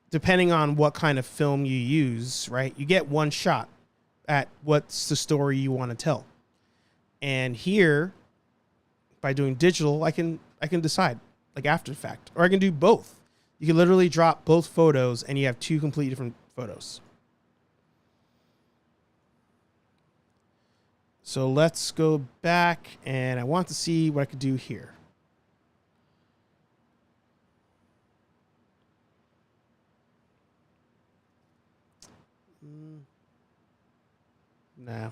Speaker 1: depending on what kind of film you use, right, you get one shot at what's the story you want to tell. And here, by doing digital, I can decide, like after the fact, or I can do both. You can literally drop both photos and you have two completely different photos. So let's go back, and I want to see what I could do here. Nah.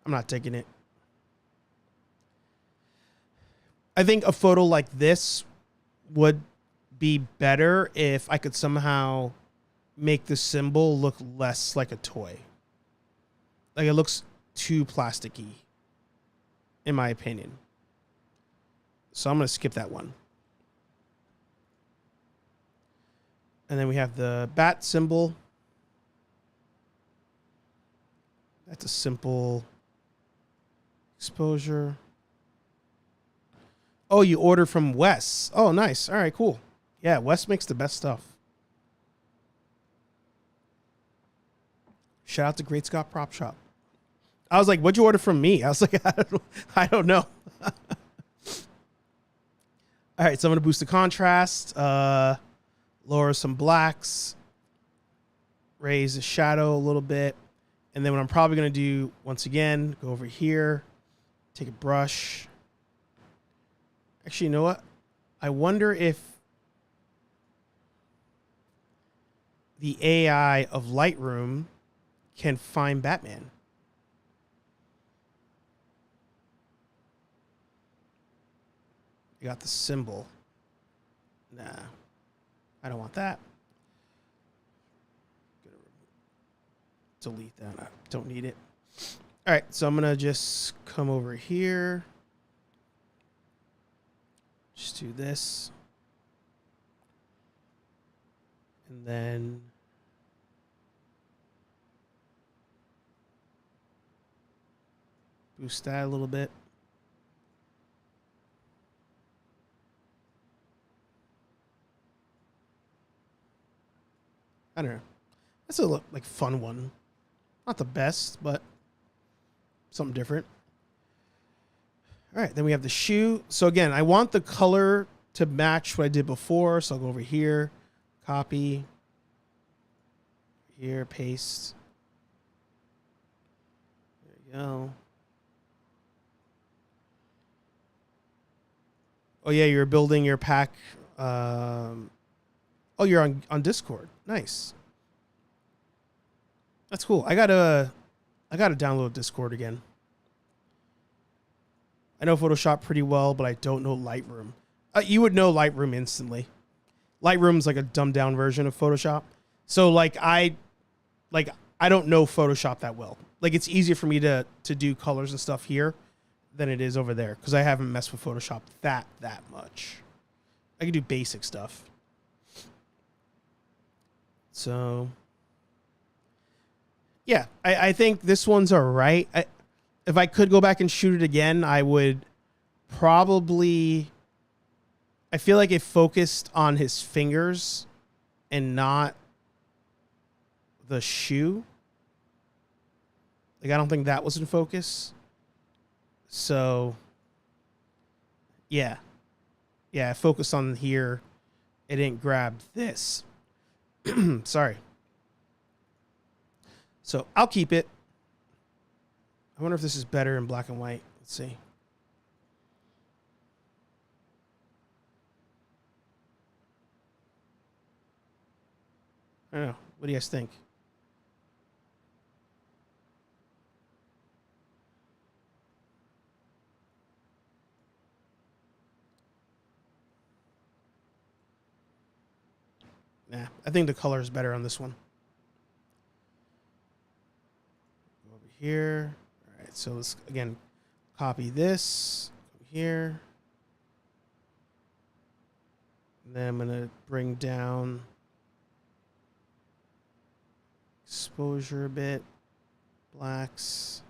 Speaker 1: I'm not taking it. I think a photo like this would be better if I could somehow make the symbol look less like a toy. Like it looks too plasticky, in my opinion. So I'm going to skip that one. And then we have the bat symbol. That's a simple exposure. Oh, you order from Wes. Oh, nice. All right, cool. Yeah, Wes makes the best stuff. Shout out to Great Scott Prop Shop. I was like, what'd you order from me? I was like, I don't know. All right, so I'm going to boost the contrast, lower some blacks, raise the shadow a little bit. And then what I'm probably going to do, once again, go over here, take a brush. Actually, you know what? I wonder if the AI of Lightroom can find Batman. You got the symbol. Nah, I don't want that. Delete that. I don't need it. All right, so I'm going to just come over here. Just do this. And then boost that a little bit. I don't know. That's a like fun one. Not the best, but something different. All right, then we have the shoe. So again, I want the color to match what I did before. So I'll go over here, copy, here, paste. There you go. Oh yeah, you're building your pack. Oh, you're on Discord. Nice. That's cool. I gotta download Discord again. I know Photoshop pretty well, but I don't know Lightroom. You would know Lightroom instantly. Lightroom's like a dumbed down version of Photoshop. So I don't know Photoshop that well. Like it's easier for me to do colors and stuff here than it is over there because I haven't messed with Photoshop that much. I can do basic stuff. So yeah, I think this one's all right. If I could go back and shoot it again, I would probably... I feel like it focused on his fingers and not the shoe. Like, I don't think that was in focus. So, yeah. Yeah, I focused on here. It didn't grab this. Sorry. So, I'll keep it. I wonder if this is better in black and white. Let's see. I don't know. What do you guys think? Nah, I think the color is better on this one. Go over here. All right, so let's, again, copy this. Go here. And then I'm going to bring down exposure a bit. Blacks.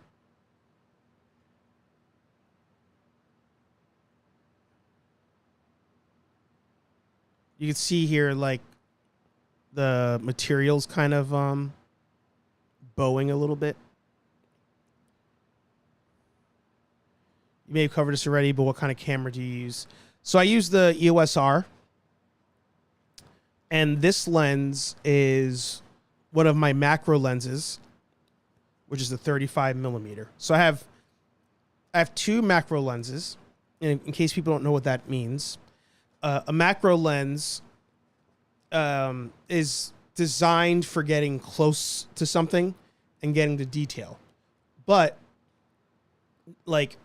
Speaker 1: You can see here, like, the material's kind of bowing a little bit. You may have covered this already, but what kind of camera do you use? So I use the EOS R. And this lens is one of my macro lenses, which is the 35 millimeter. So I have two macro lenses. In case people don't know what that means. A macro lens is designed for getting close to something and getting the detail. But, like,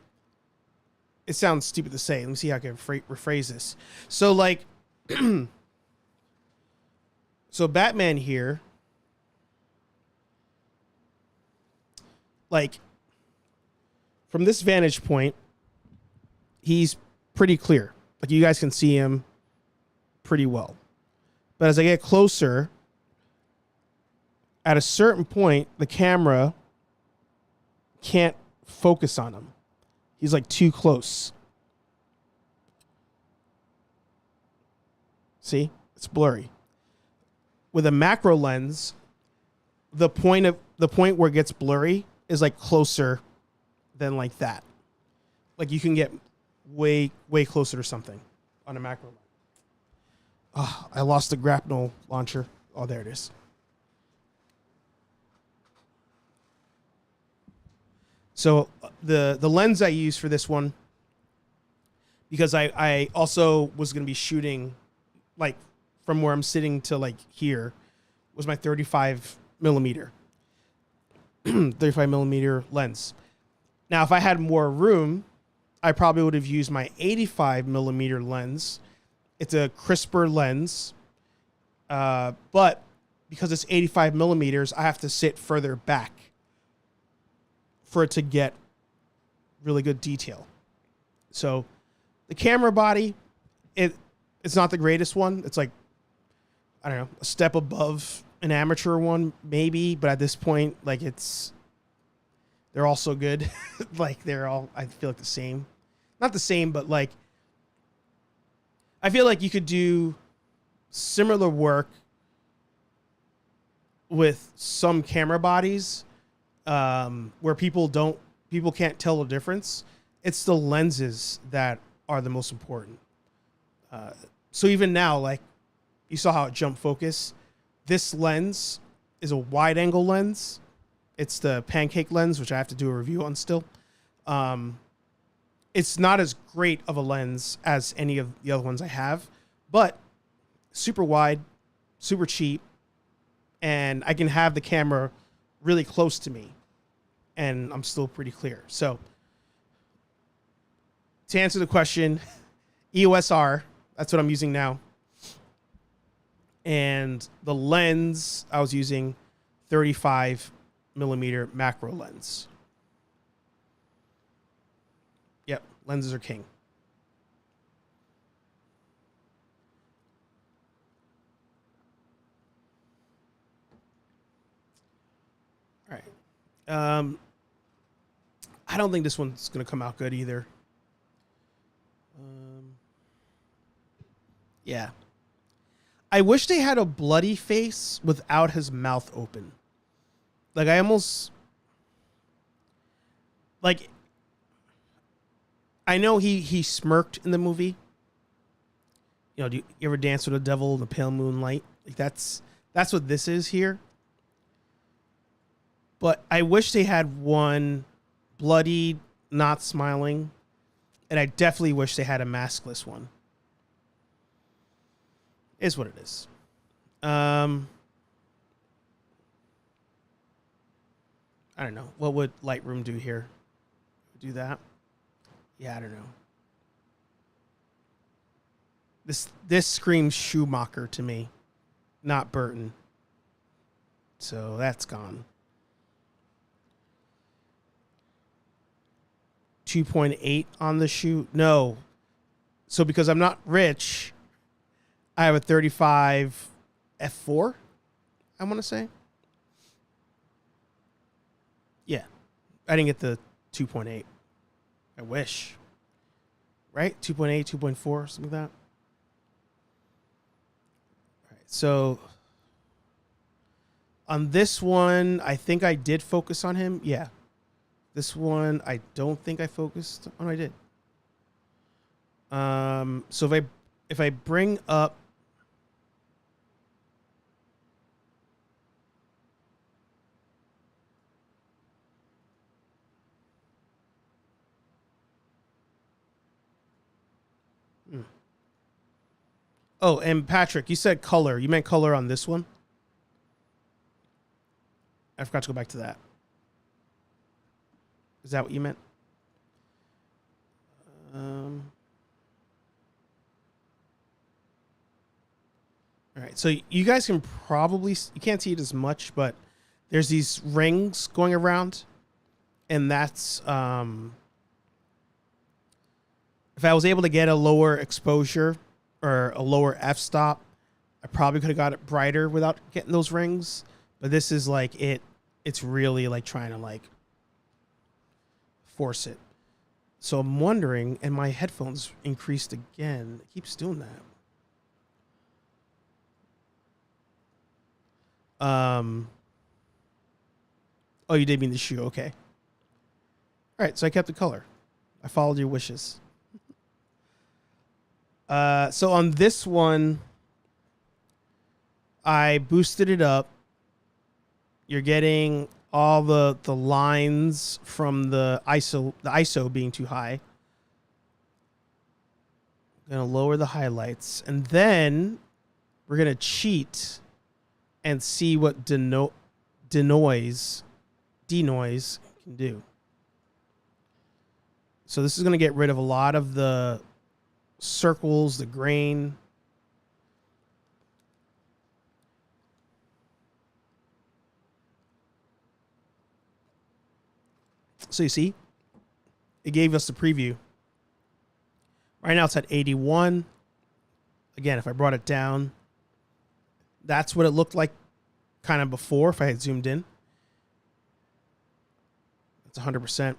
Speaker 1: it sounds stupid to say. Let me see how I can rephrase this. So, like, so Batman here, like, from this vantage point, he's pretty clear. Like, you guys can see him pretty well. But as I get closer, at a certain point, the camera can't focus on him. He's like too close. See, it's blurry. With a macro lens, the point where it gets blurry is like closer than like that. Like you can get way closer to something on a macro lens. Oh, I lost the grapnel launcher. Oh, there it is. So the lens I use for this one, because I also was going to be shooting like from where I'm sitting to like here, was my 35 millimeter lens. Now, if I had more room, I probably would have used my 85 millimeter lens. It's a crisper lens, but because it's 85 millimeters, I have to sit further back for it to get really good detail. So the camera body, it's not the greatest one. It's like, I don't know, a step above an amateur one, maybe. But at this point, like they're all so good. Like they're all, I feel like the same. Not the same, but like, I feel like you could do similar work with some camera bodies where people can't tell the difference. It's the lenses that are the most important. So even now, like you saw how it jumped focus. This lens is a wide angle lens. It's the pancake lens, which I have to do a review on still. It's not as great of a lens as any of the other ones I have, but super wide, super cheap, and I can have the camera really close to me, and I'm still pretty clear. So to answer the question, EOS R, that's what I'm using now. And the lens, I was using 35 millimeter macro lens. Yep, lenses are king. All right. I don't think this one's going to come out good either. Yeah. I wish they had a bloody face without his mouth open. Like, I almost... Like, I know he smirked in the movie. You know, do you ever dance with the devil in the pale moonlight? Like, that's what this is here. But I wish they had one bloody, not smiling. And I definitely wish they had a maskless one. Is what it is. I don't know. What would Lightroom do here? Do that? Yeah, I don't know. This screams Schumacher to me, not Burton. So that's gone. 2.8 on the shoot? No. So because I'm not rich, I have a 35 f4, I want to say. Yeah. I didn't get the 2.8. I wish. Right? 2.8, 2.4, something like that. All right. So on this one, I think I did focus on him. Yeah. This one, I don't think I focused. Oh, I did. So if I bring up Oh, and Patrick, you said color. You meant color on this one? I forgot to go back to that. Is that what you meant? All right. So you guys can probably... You can't see it as much, but there's these rings going around. And that's... if I was able to get a lower exposure or a lower f-stop, I probably could have got it brighter without getting those rings. But this is like it's really like trying to like force it. So I'm wondering, and my headphones increased again. It keeps doing that. Oh, you did mean the shoe. Okay. All right. So I kept the color. I followed your wishes. So on this one, I boosted it up. You're getting all the lines from the ISO being too high. I'm gonna lower the highlights, and then we're gonna cheat and see what denoise can do. So this is gonna get rid of a lot of the circles, the grain. So you see, it gave us the preview. Right now it's at 81. Again, if I brought it down, that's what it looked like kind of before if I had zoomed in. It's 100%.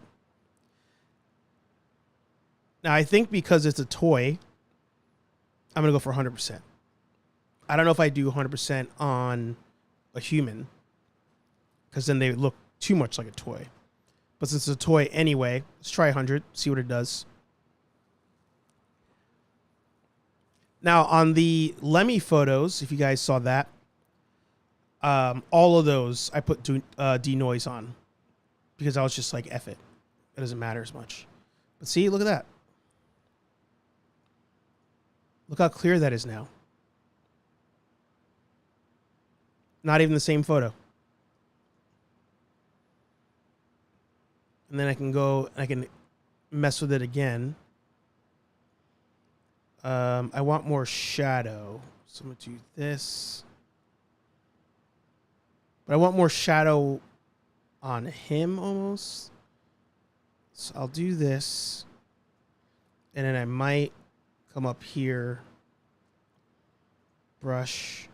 Speaker 1: Now, I think because it's a toy, I'm going to go for 100%. I don't know if I do 100% on a human, because then they look too much like a toy. But since it's a toy anyway, let's try 100, see what it does. Now, on the Lemmy photos, if you guys saw that, all of those I put denoise on, because I was just like, F it. It doesn't matter as much. But see, look at that. Look how clear that is now. Not even the same photo. And then I can mess with it again. I want more shadow. So I'm going to do this. But I want more shadow on him almost. So I'll do this. And then I might come up here. Brush.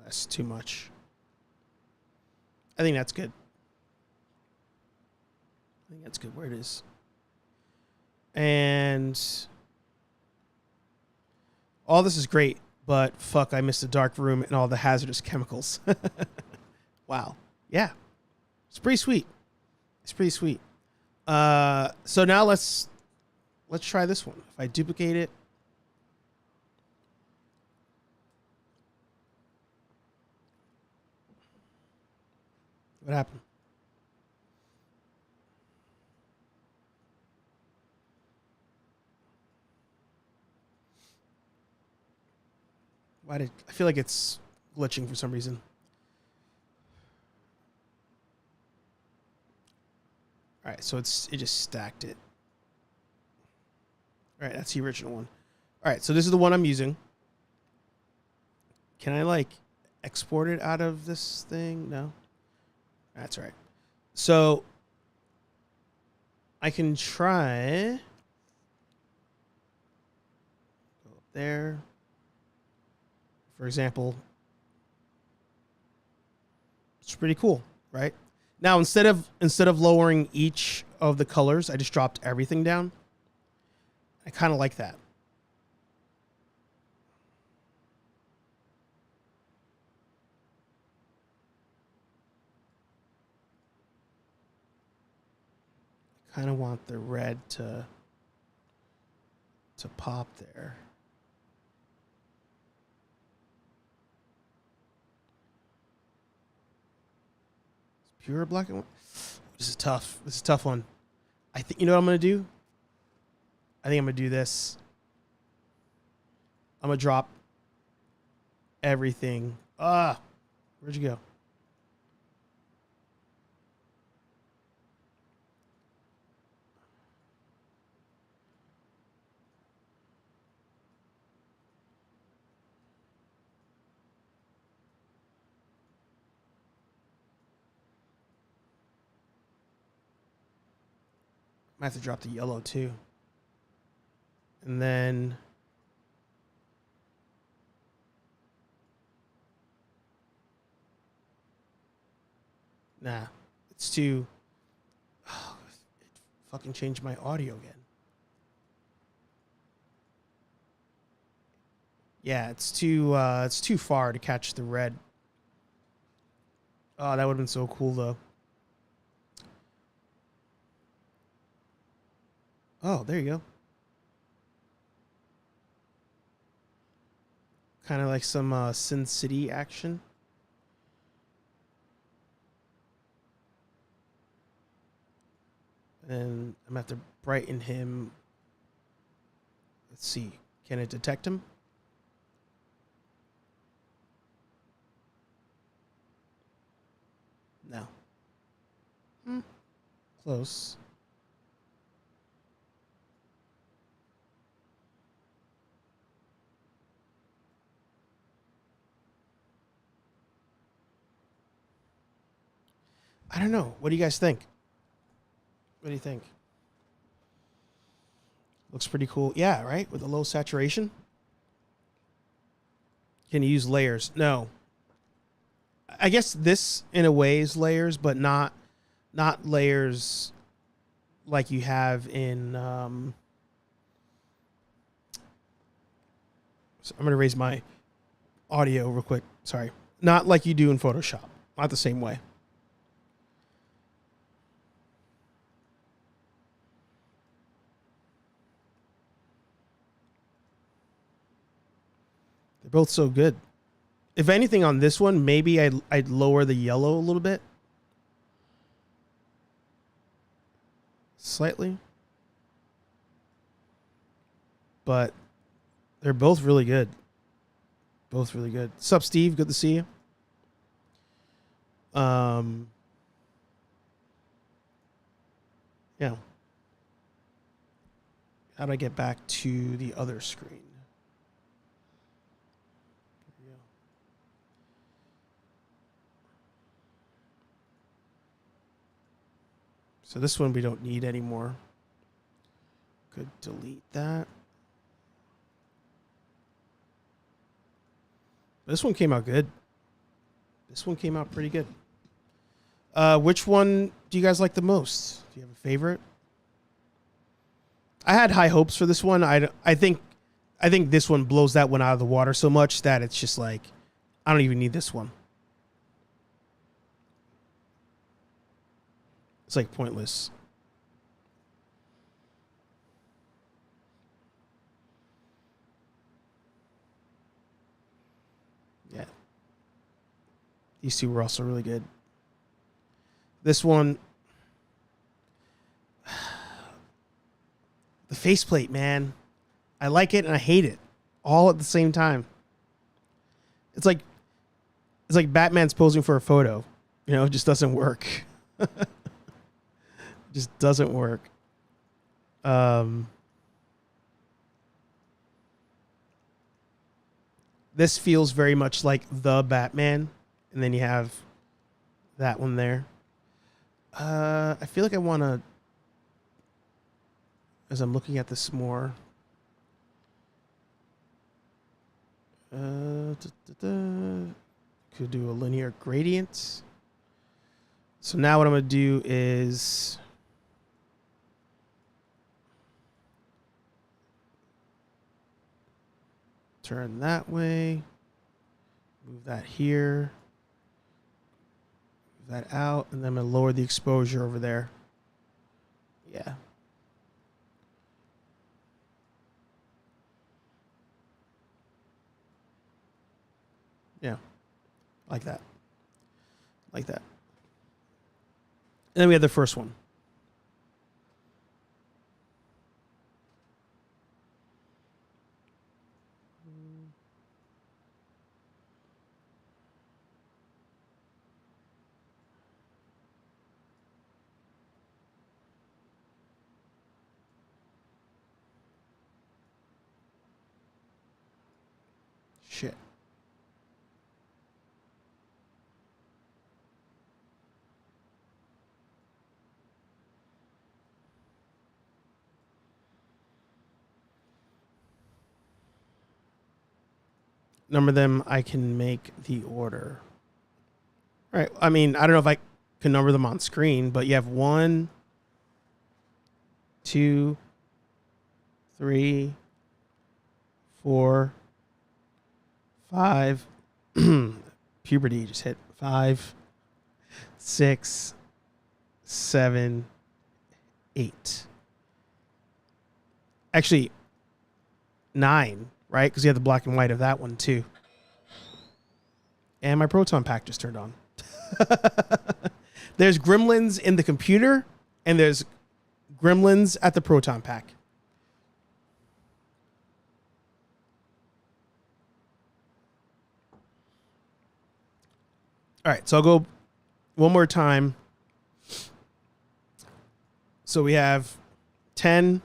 Speaker 1: That's too much. I think that's good. I think that's good where it is. And all this is great, but fuck, I missed the dark room and all the hazardous chemicals. Wow. Yeah. It's pretty sweet. It's pretty sweet. So now let's try this one. If I duplicate it, what happened? I feel like it's glitching for some reason. All right, so it just stacked it. All right, that's the original one. All right, so this is the one I'm using. Can I like export it out of this thing? No. That's all right. So I can try go up there. For example, it's pretty cool, right? Now instead of lowering each of the colors, I just dropped everything down. I kind of like that. Kind of want the red to pop there. It's pure black and white. This is tough. This is a tough one. I think, you know what I'm going to do? I think I'm going to do this. I'm going to drop everything. Where'd you go? might have to drop the yellow too. And then nah, it's too. Oh, it fucking changed my audio again. Yeah, it's too far to catch the red. Oh, that would have been so cool though. Oh, there you go. Kind of like some Sin City action. And I'm gonna have to brighten him. Let's see. Can it detect him? No. Close. I don't know. What do you guys think? What do you think? Looks pretty cool. Yeah, right? With a low saturation. Can you use layers? No. I guess this in a way is layers, but not layers like you have in so I'm going to raise my audio real quick. Sorry. Not like you do in Photoshop. Not the same way. They're both so good. If anything on this one, maybe I'd lower the yellow a little bit. Slightly. But they're both really good. Both really good. Sup, Steve? Good to see you. Yeah. How do I get back to the other screen? There we go. So this one we don't need anymore. Could delete that. This one came out good. This one came out pretty good. Which one do you guys like the most? Do you have a favorite? I had high hopes for this one. I think this one blows that one out of the water so much that it's just like, I don't even need this one. It's like pointless. Yeah. These two were also really good. This one, the faceplate, man. I like it and I hate it all at the same time. It's like Batman's posing for a photo. You know, it just doesn't work. Just doesn't work. This feels very much like the Batman, and then you have that one there. I feel like I want to, as I'm looking at this more, could do a linear gradient. So now what I'm going to do is turn that way, move that here, move that out, and then I'm going to lower the exposure over there. Yeah. Yeah. Like that. Like that. And then we have the first one. Shit. number them, I can make the order. All right. I mean, I don't know if I can number them on screen, but you have 1, 2, 3, 4, 5. Puberty just hit. 5, 6, 7, 8. Actually, 9, right? Because you have the black and white of that one too. And my proton pack just turned on. There's gremlins in the computer, and there's gremlins at the proton pack. All right, so I'll go one more time. So we have 10,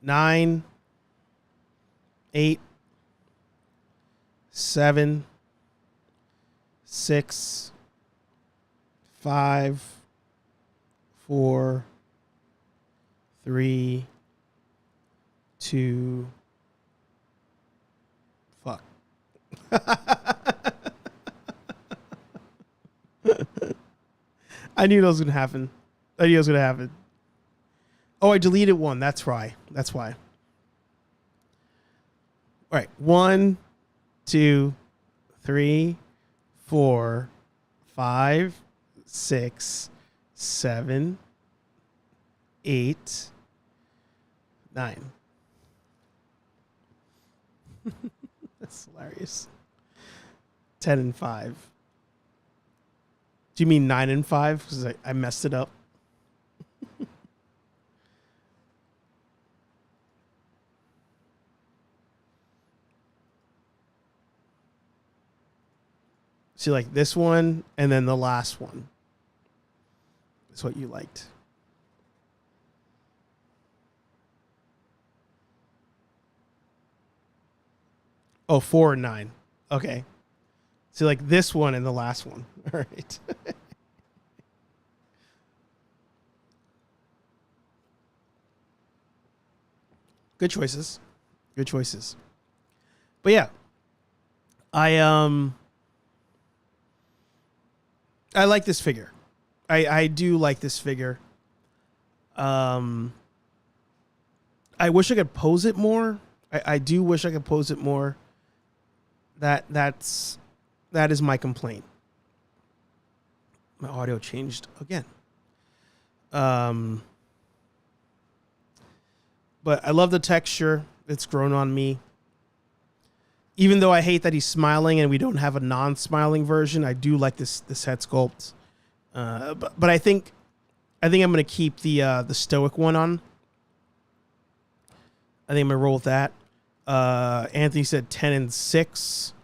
Speaker 1: 9, 8, 7, 6, 5, 4, 3, 2. Fuck. I knew that was gonna happen. Oh, I deleted one. That's why. All right. 1, 2, 3, 4, 5, 6, 7, 8, 9. That's hilarious. 10 and 5. Do you mean 9 and 5? Because I messed it up. See, like this one and then the last one. That's what you liked. Oh, 4 and 9. Okay. See, like this one and the last one. All right. Good choices. But yeah, I like this figure. I do like this figure. I wish I could pose it more. I do wish I could pose it more. That is my complaint. My audio changed again. But I love the texture. It's grown on me. Even though I hate that he's smiling and we don't have a non-smiling version, I do like this head sculpt. But I think I'm gonna keep the stoic one on. I think I'm gonna roll with that. Anthony said 10 and 6.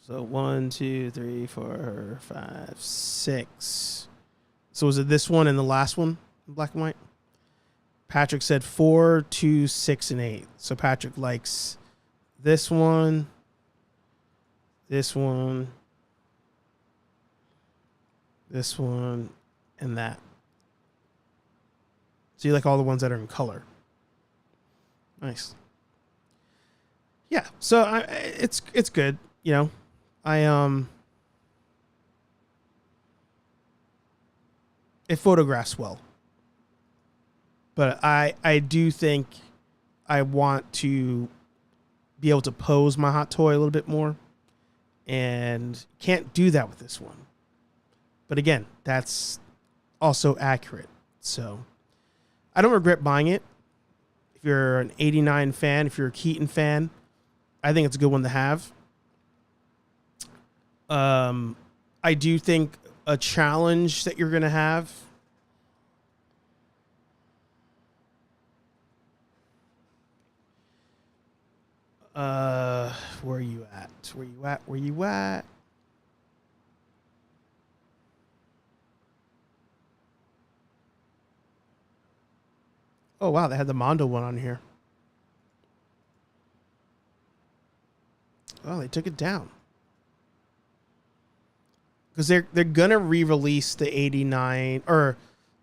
Speaker 1: So 1, 2, 3, 4, 5, 6. So was it this one and the last one in black and white? Patrick said 4, 2, 6, and 8. So Patrick likes this one, this one, this one, and that. So you like all the ones that are in color. Nice. Yeah. So it's good. You know, it photographs well. But I do think I want to be able to pose my hot toy a little bit more. And can't do that with this one. But again, that's also accurate. So I don't regret buying it. If you're an 89 fan, if you're a Keaton fan, I think it's a good one to have. I do think a challenge that you're going to have. Where are you at? Oh, wow. They had the Mondo one on here. Oh, they took it down. Because they're going to re-release the 89... Or,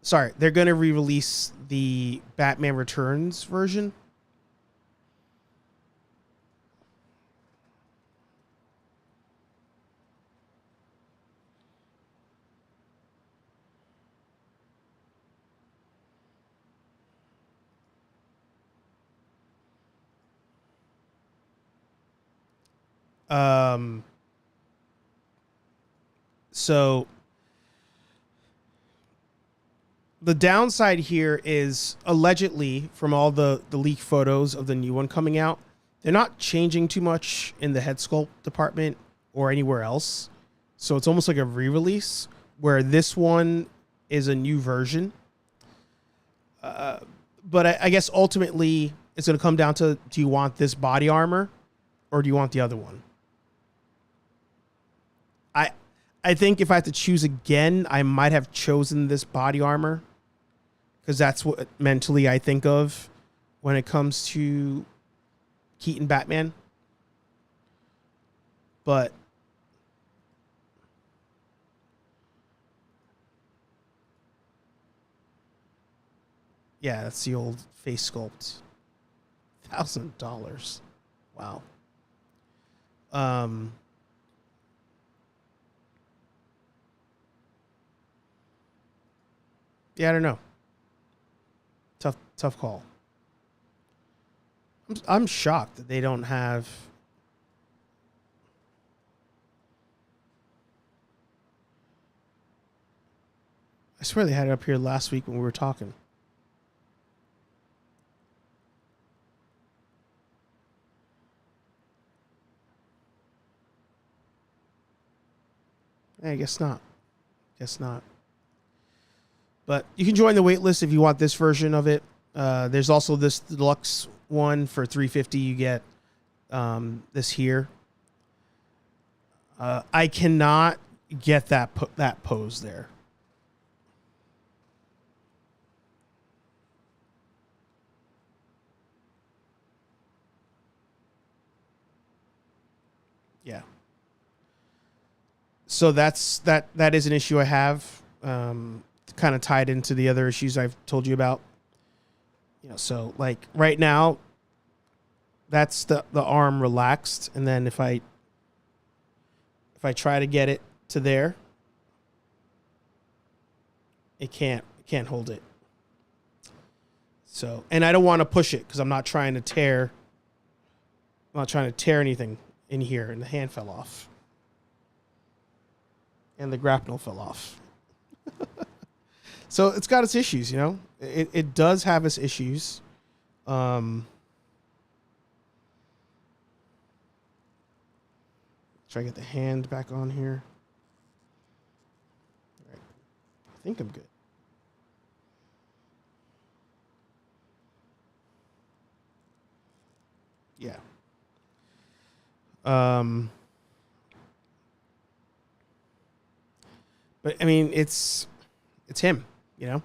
Speaker 1: sorry. They're going to re-release the Batman Returns version. So the downside here is allegedly from all the leaked photos of the new one coming out, they're not changing too much in the head sculpt department or anywhere else. So it's almost like a re-release where this one is a new version. But I guess ultimately it's going to come down to, do you want this body armor or do you want the other one? I think if I had to choose again, I might have chosen this body armor because that's what mentally I think of when it comes to Keaton Batman. But yeah, that's the old face sculpt. $1,000. Wow. Yeah, I don't know. Tough call. I'm shocked that they don't have. I swear they had it up here last week when we were talking. I guess not. Guess not. But you can join the wait list if you want this version of it. There's also this deluxe one for $350. You get this here. I cannot get that pose there. Yeah. So that is an issue I have. Kind of tied into the other issues I've told you about. You know, so like right now, that's the arm relaxed, and then if I try to get it to there, it can't hold it. So, and I don't want to push it because I'm not trying to tear anything in here, and the hand fell off. And the grapnel fell off. So it's got its issues, you know. It does have its issues. Try to get the hand back on here. All right. I think I'm good. Yeah. But I mean, it's him, you know.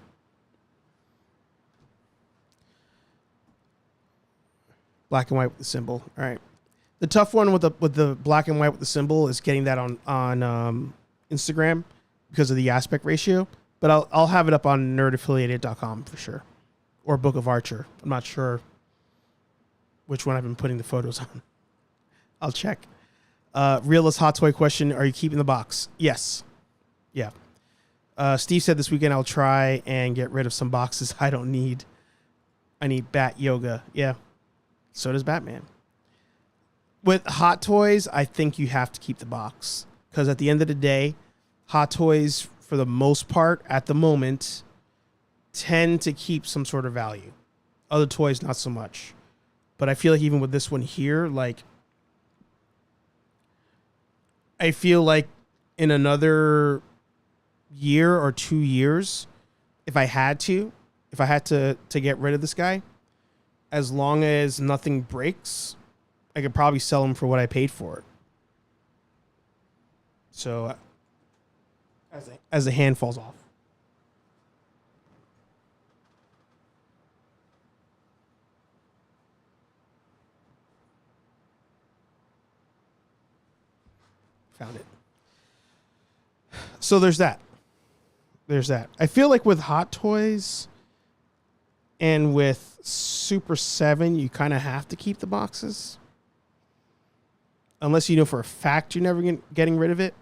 Speaker 1: Black and white with the symbol. All right. The tough one with the black and white with the symbol is getting that on Instagram because of the aspect ratio. But I'll have it up on nerdaffiliated.com for sure, or Book of Archer. I'm not sure which one I've been putting the photos on. I'll check. Realist hot toy question: are you keeping the box? Yes. Yeah. Steve said this weekend I'll try and get rid of some boxes I don't need. I need Bat Yoga. Yeah. So does Batman. With Hot Toys, I think you have to keep the box. Because at the end of the day, Hot Toys, for the most part, at the moment, tend to keep some sort of value. Other toys, not so much. But I feel like even with this one here, like, I feel like in another year or 2 years, if I had to get rid of this guy, as long as nothing breaks, I could probably sell him for what I paid for it. So as the hand falls off. Found it. So there's that. I feel like with Hot Toys and with Super 7, you kind of have to keep the boxes. Unless you know for a fact you're never getting rid of it.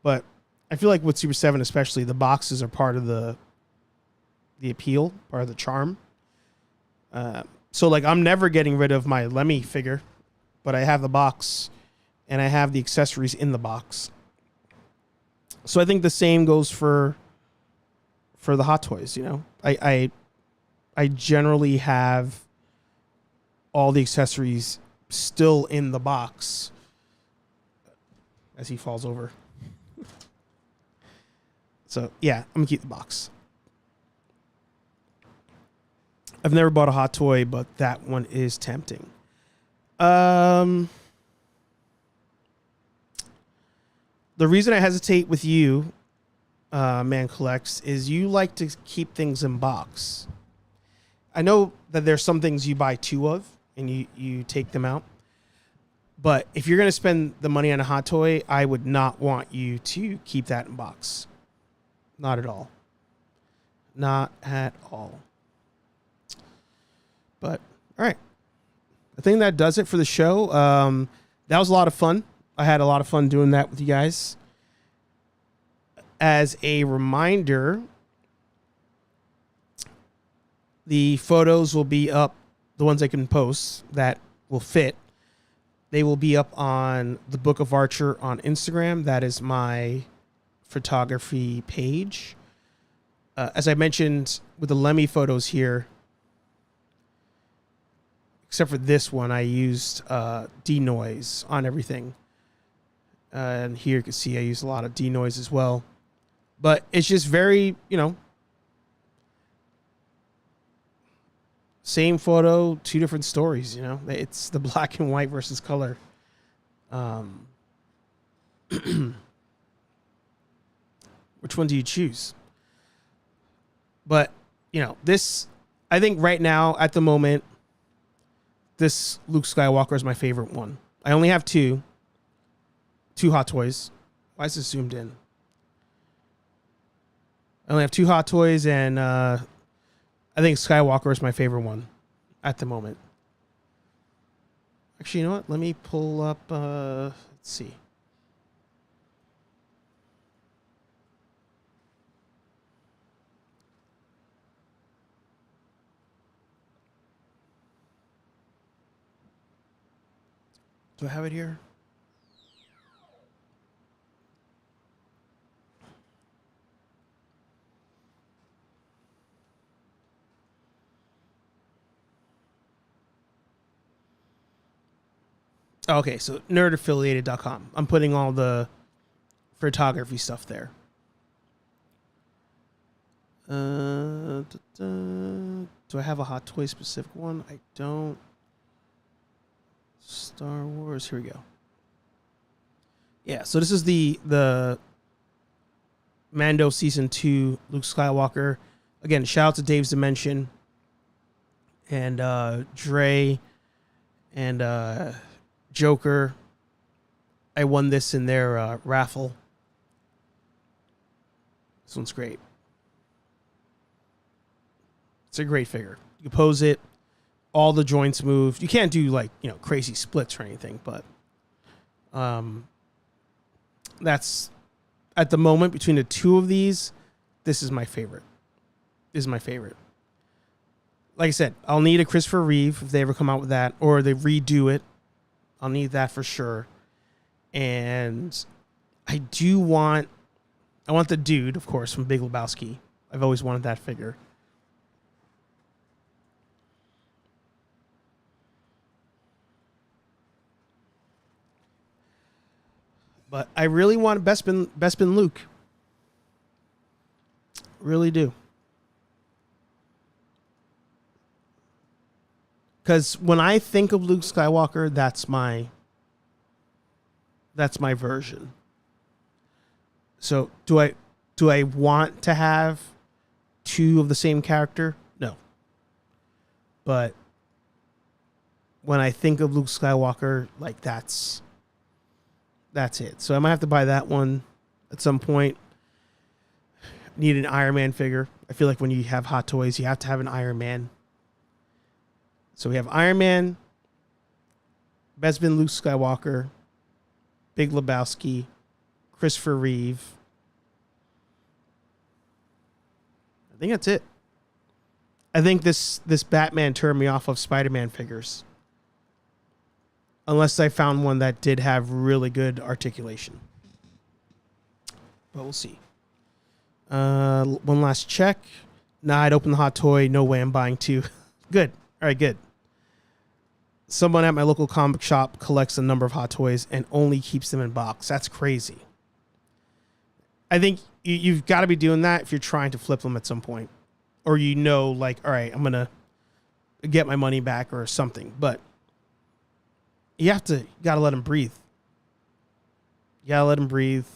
Speaker 1: But I feel like with Super 7 especially, the boxes are part of the appeal, part of the charm. So like I'm never getting rid of my Lemmy figure, but I have the box and I have the accessories in the box. So I think the same goes for the Hot Toys. You know, I generally have all the accessories still in the box as he falls over. So yeah, I'm gonna keep the box. I've never bought a Hot Toy, but that one is tempting. The reason I hesitate with you, Man Collects, is you like to keep things in box. I know that there's some things you buy two of and you take them out. But if you're going to spend the money on a Hot Toy, I would not want you to keep that in box. Not at all. Not at all. But, all right. I think that does it for the show. That was a lot of fun. I had a lot of fun doing that with you guys. As a reminder, the photos will be up, the ones I can post that will fit. They will be up on the Book of Archer on Instagram. That is my photography page. As I mentioned with the Lemmy photos here, except for this one, I used denoise on everything. And here you can see I use a lot of denoise as well. But it's just very, you know, same photo, two different stories, you know. It's the black and white versus color. Which one do you choose? But, you know, this, I think right now, at the moment, this Luke Skywalker is my favorite one. I only have two Hot Toys. Why is this zoomed in? I only have two Hot Toys, and I think Skywalker is my favorite one at the moment. Actually, you know what? Let me pull up, let's see. Do I have it here? Okay, so nerdaffiliated.com. I'm putting all the photography stuff there. Do I have a Hot Toy specific one? I don't. Star Wars. Here we go. Yeah, so this is the Mando Season 2 Luke Skywalker. Again, shout out to Dave's Dimension and Dre and Joker. I won this in their raffle. This one's great. It's a great figure. You pose it, all the joints move. You can't do like, you know, crazy splits or anything, but that's at the moment between the two of these, this is my favorite. This is my favorite. Like I said, I'll need a Christopher Reeve if they ever come out with that, or they redo it. I'll need that for sure. And I want the dude, of course, from Big Lebowski. I've always wanted that figure. But I really want Bespin Luke. Really do. Because when I think of Luke Skywalker, that's my version. So do I want to have two of the same character? No. But when I think of Luke Skywalker, like that's it. So I might have to buy that one at some point. Need an Iron Man figure. I feel like when you have Hot Toys, you have to have an Iron Man. So we have Iron Man, Bespin Luke Skywalker, Big Lebowski, Christopher Reeve. I think that's it. I think this Batman turned me off of Spider-Man figures. unless I found one that did have really good articulation. But we'll see. One last check. Nah, I'd open the hot toy. No way I'm buying two. Good. All right, good. Someone at my local comic shop collects a number of hot toys and only keeps them in box. That's crazy. I think you've got to be doing that if you're trying to flip them at some point. Or like, all right, I'm going to get my money back or something. But you got to let them breathe. You got to let them breathe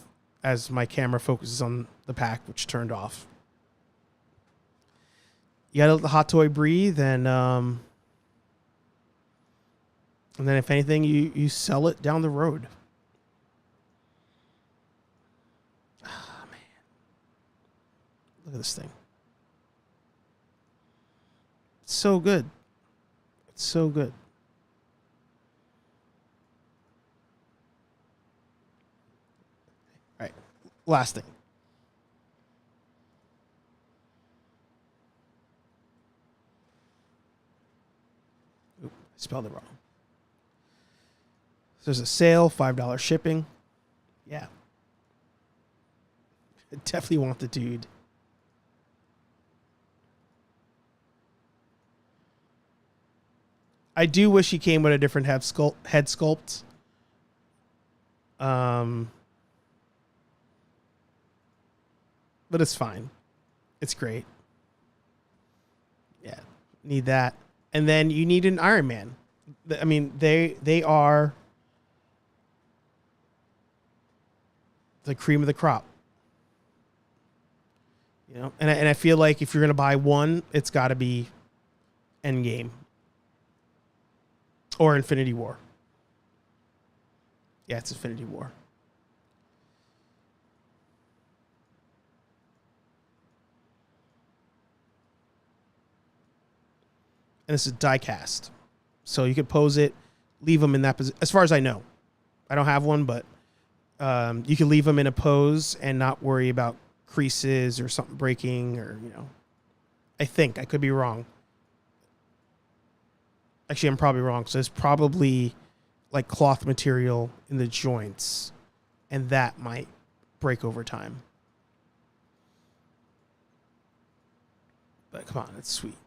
Speaker 1: as my camera focuses on the pack, which turned off. You got to let the hot toy breathe, and then if anything, you sell it down the road. Oh, man. Look at this thing. It's so good. It's so good. All right. Last thing. Oop, I spelled it wrong. There's a sale, $5 shipping. Yeah. I definitely want the dude. I do wish he came with a different head sculpt. But it's fine. It's great. Yeah. Need that. And then you need an Iron Man. I mean, they are the cream of the crop. You know, and I feel like if you're going to buy one, it's got to be Endgame or Infinity War. Yeah, it's Infinity War. And this is die cast. So you could pose it, leave them in that position. As far as I know, I don't have one, but you can leave them in a pose and not worry about creases or something breaking, or, you know, I think I could be wrong. Actually, I'm probably wrong. So there's probably like cloth material in the joints, and that might break over time. But come on, it's sweet.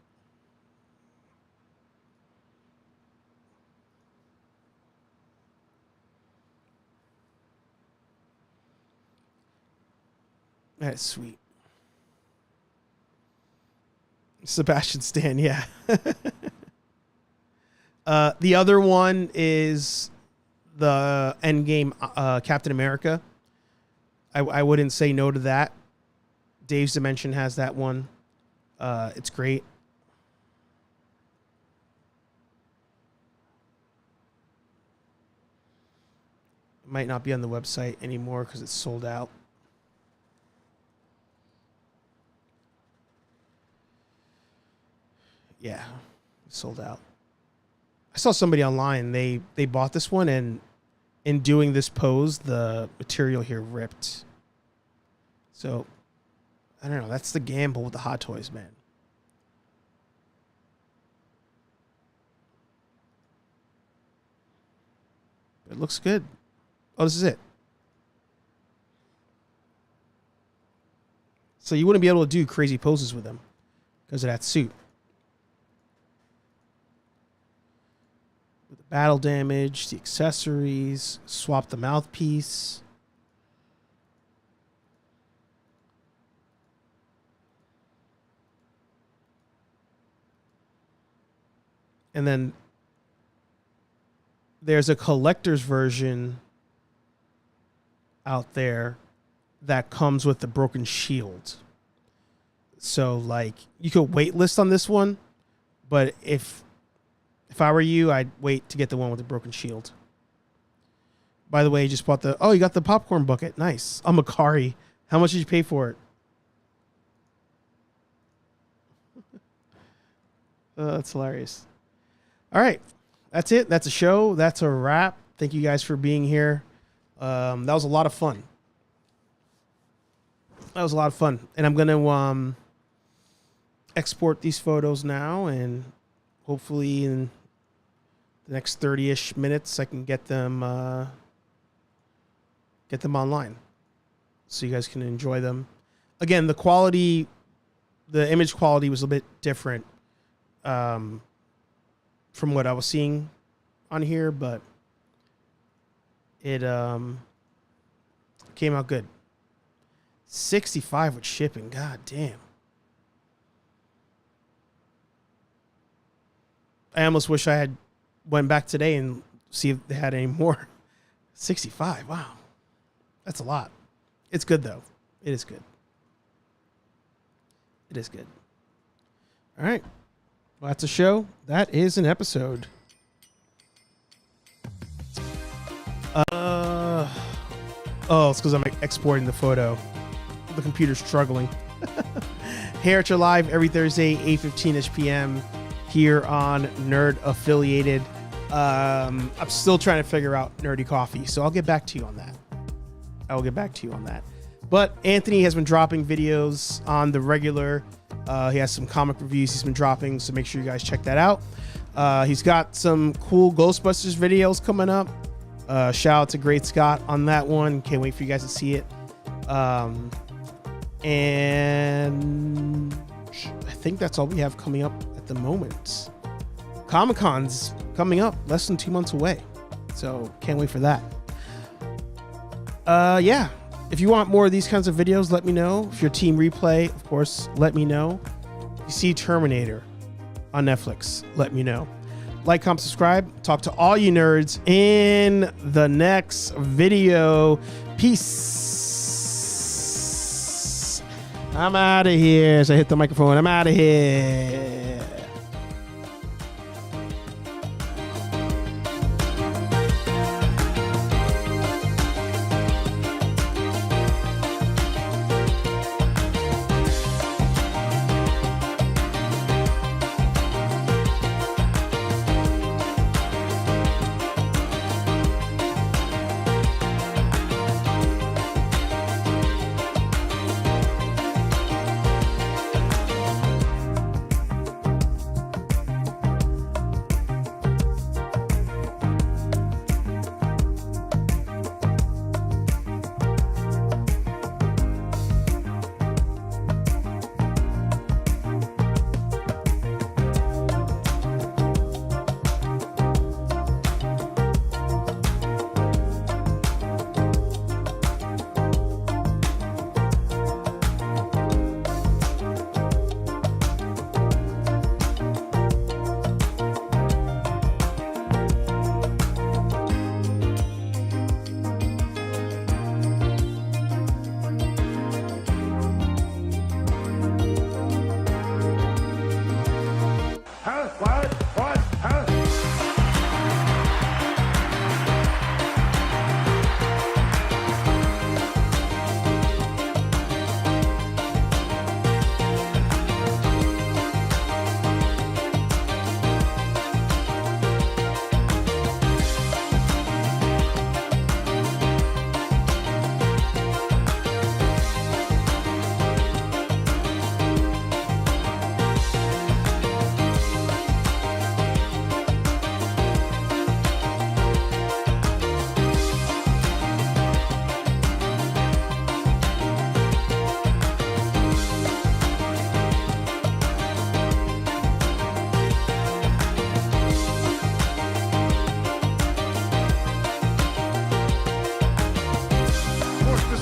Speaker 1: That's sweet. Sebastian Stan, yeah. The other one is the Endgame Captain America. I wouldn't say no to that. Dave's Dimension has that one. It's great. It might not be on the website anymore because it's sold out. Yeah, sold out. I saw somebody online. They bought this one, and in doing this pose, the material here ripped. So, I don't know. That's the gamble with the Hot Toys, man. It looks good. Oh, this is it. So you wouldn't be able to do crazy poses with them because of that suit. With the battle damage, the accessories, swap the mouthpiece. And then there's a collector's version out there that comes with the broken shield. So, like, you could waitlist on this one, but if I were you, I'd wait to get the one with the broken shield. By the way, you just bought the... Oh, you got the popcorn bucket. Nice. A Macari. How much did you pay for it? That's hilarious. All right. That's it. That's a show. That's a wrap. Thank you guys for being here. That was a lot of fun. And I'm going to export these photos now, and hopefully in the next 30-ish minutes, I can get them online, so you guys can enjoy them. Again, the quality, the image quality was a bit different from what I was seeing on here, but it came out good. 65 with shipping. God damn. I almost wish I had went back today and see if they had any more. 65. Wow. That's a lot. It's good, though. It is good. It is good. All right. Well, that's a show. That is an episode. Oh, it's because I'm exporting the photo. The computer's struggling. HeyArcher Live every Thursday, 8:15 p.m. here on Nerd Affiliated. I'm still trying to figure out Nerdy Coffee, so I'll get back to you on that. I will get back to you on that. But Anthony has been dropping videos on the regular. He has some comic reviews he's been dropping, so make sure you guys check that out. He's got some cool Ghostbusters videos coming up. Shout out to Great Scott on that one. Can't wait for you guys to see it. And I think that's all we have coming up at the moment. Comic-Con's coming up less than 2 months away, so can't wait for that. Yeah, if you want more of these kinds of videos, let me know. If you're Team Replay, of course, let me know. If you see Terminator on Netflix, let me know. Like, comment, subscribe. Talk to all you nerds in the next video. Peace. I'm out of here. So I hit the microphone. I'm out of here.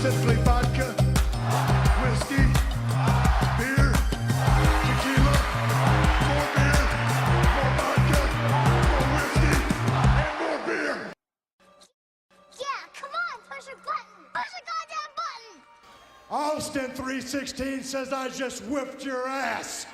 Speaker 2: Specifically vodka, whiskey, beer, tequila, more beer, more vodka, more whiskey, and more beer.
Speaker 3: Yeah, come on, push a button. Push a goddamn button.
Speaker 2: Austin 316 says I just whipped your ass.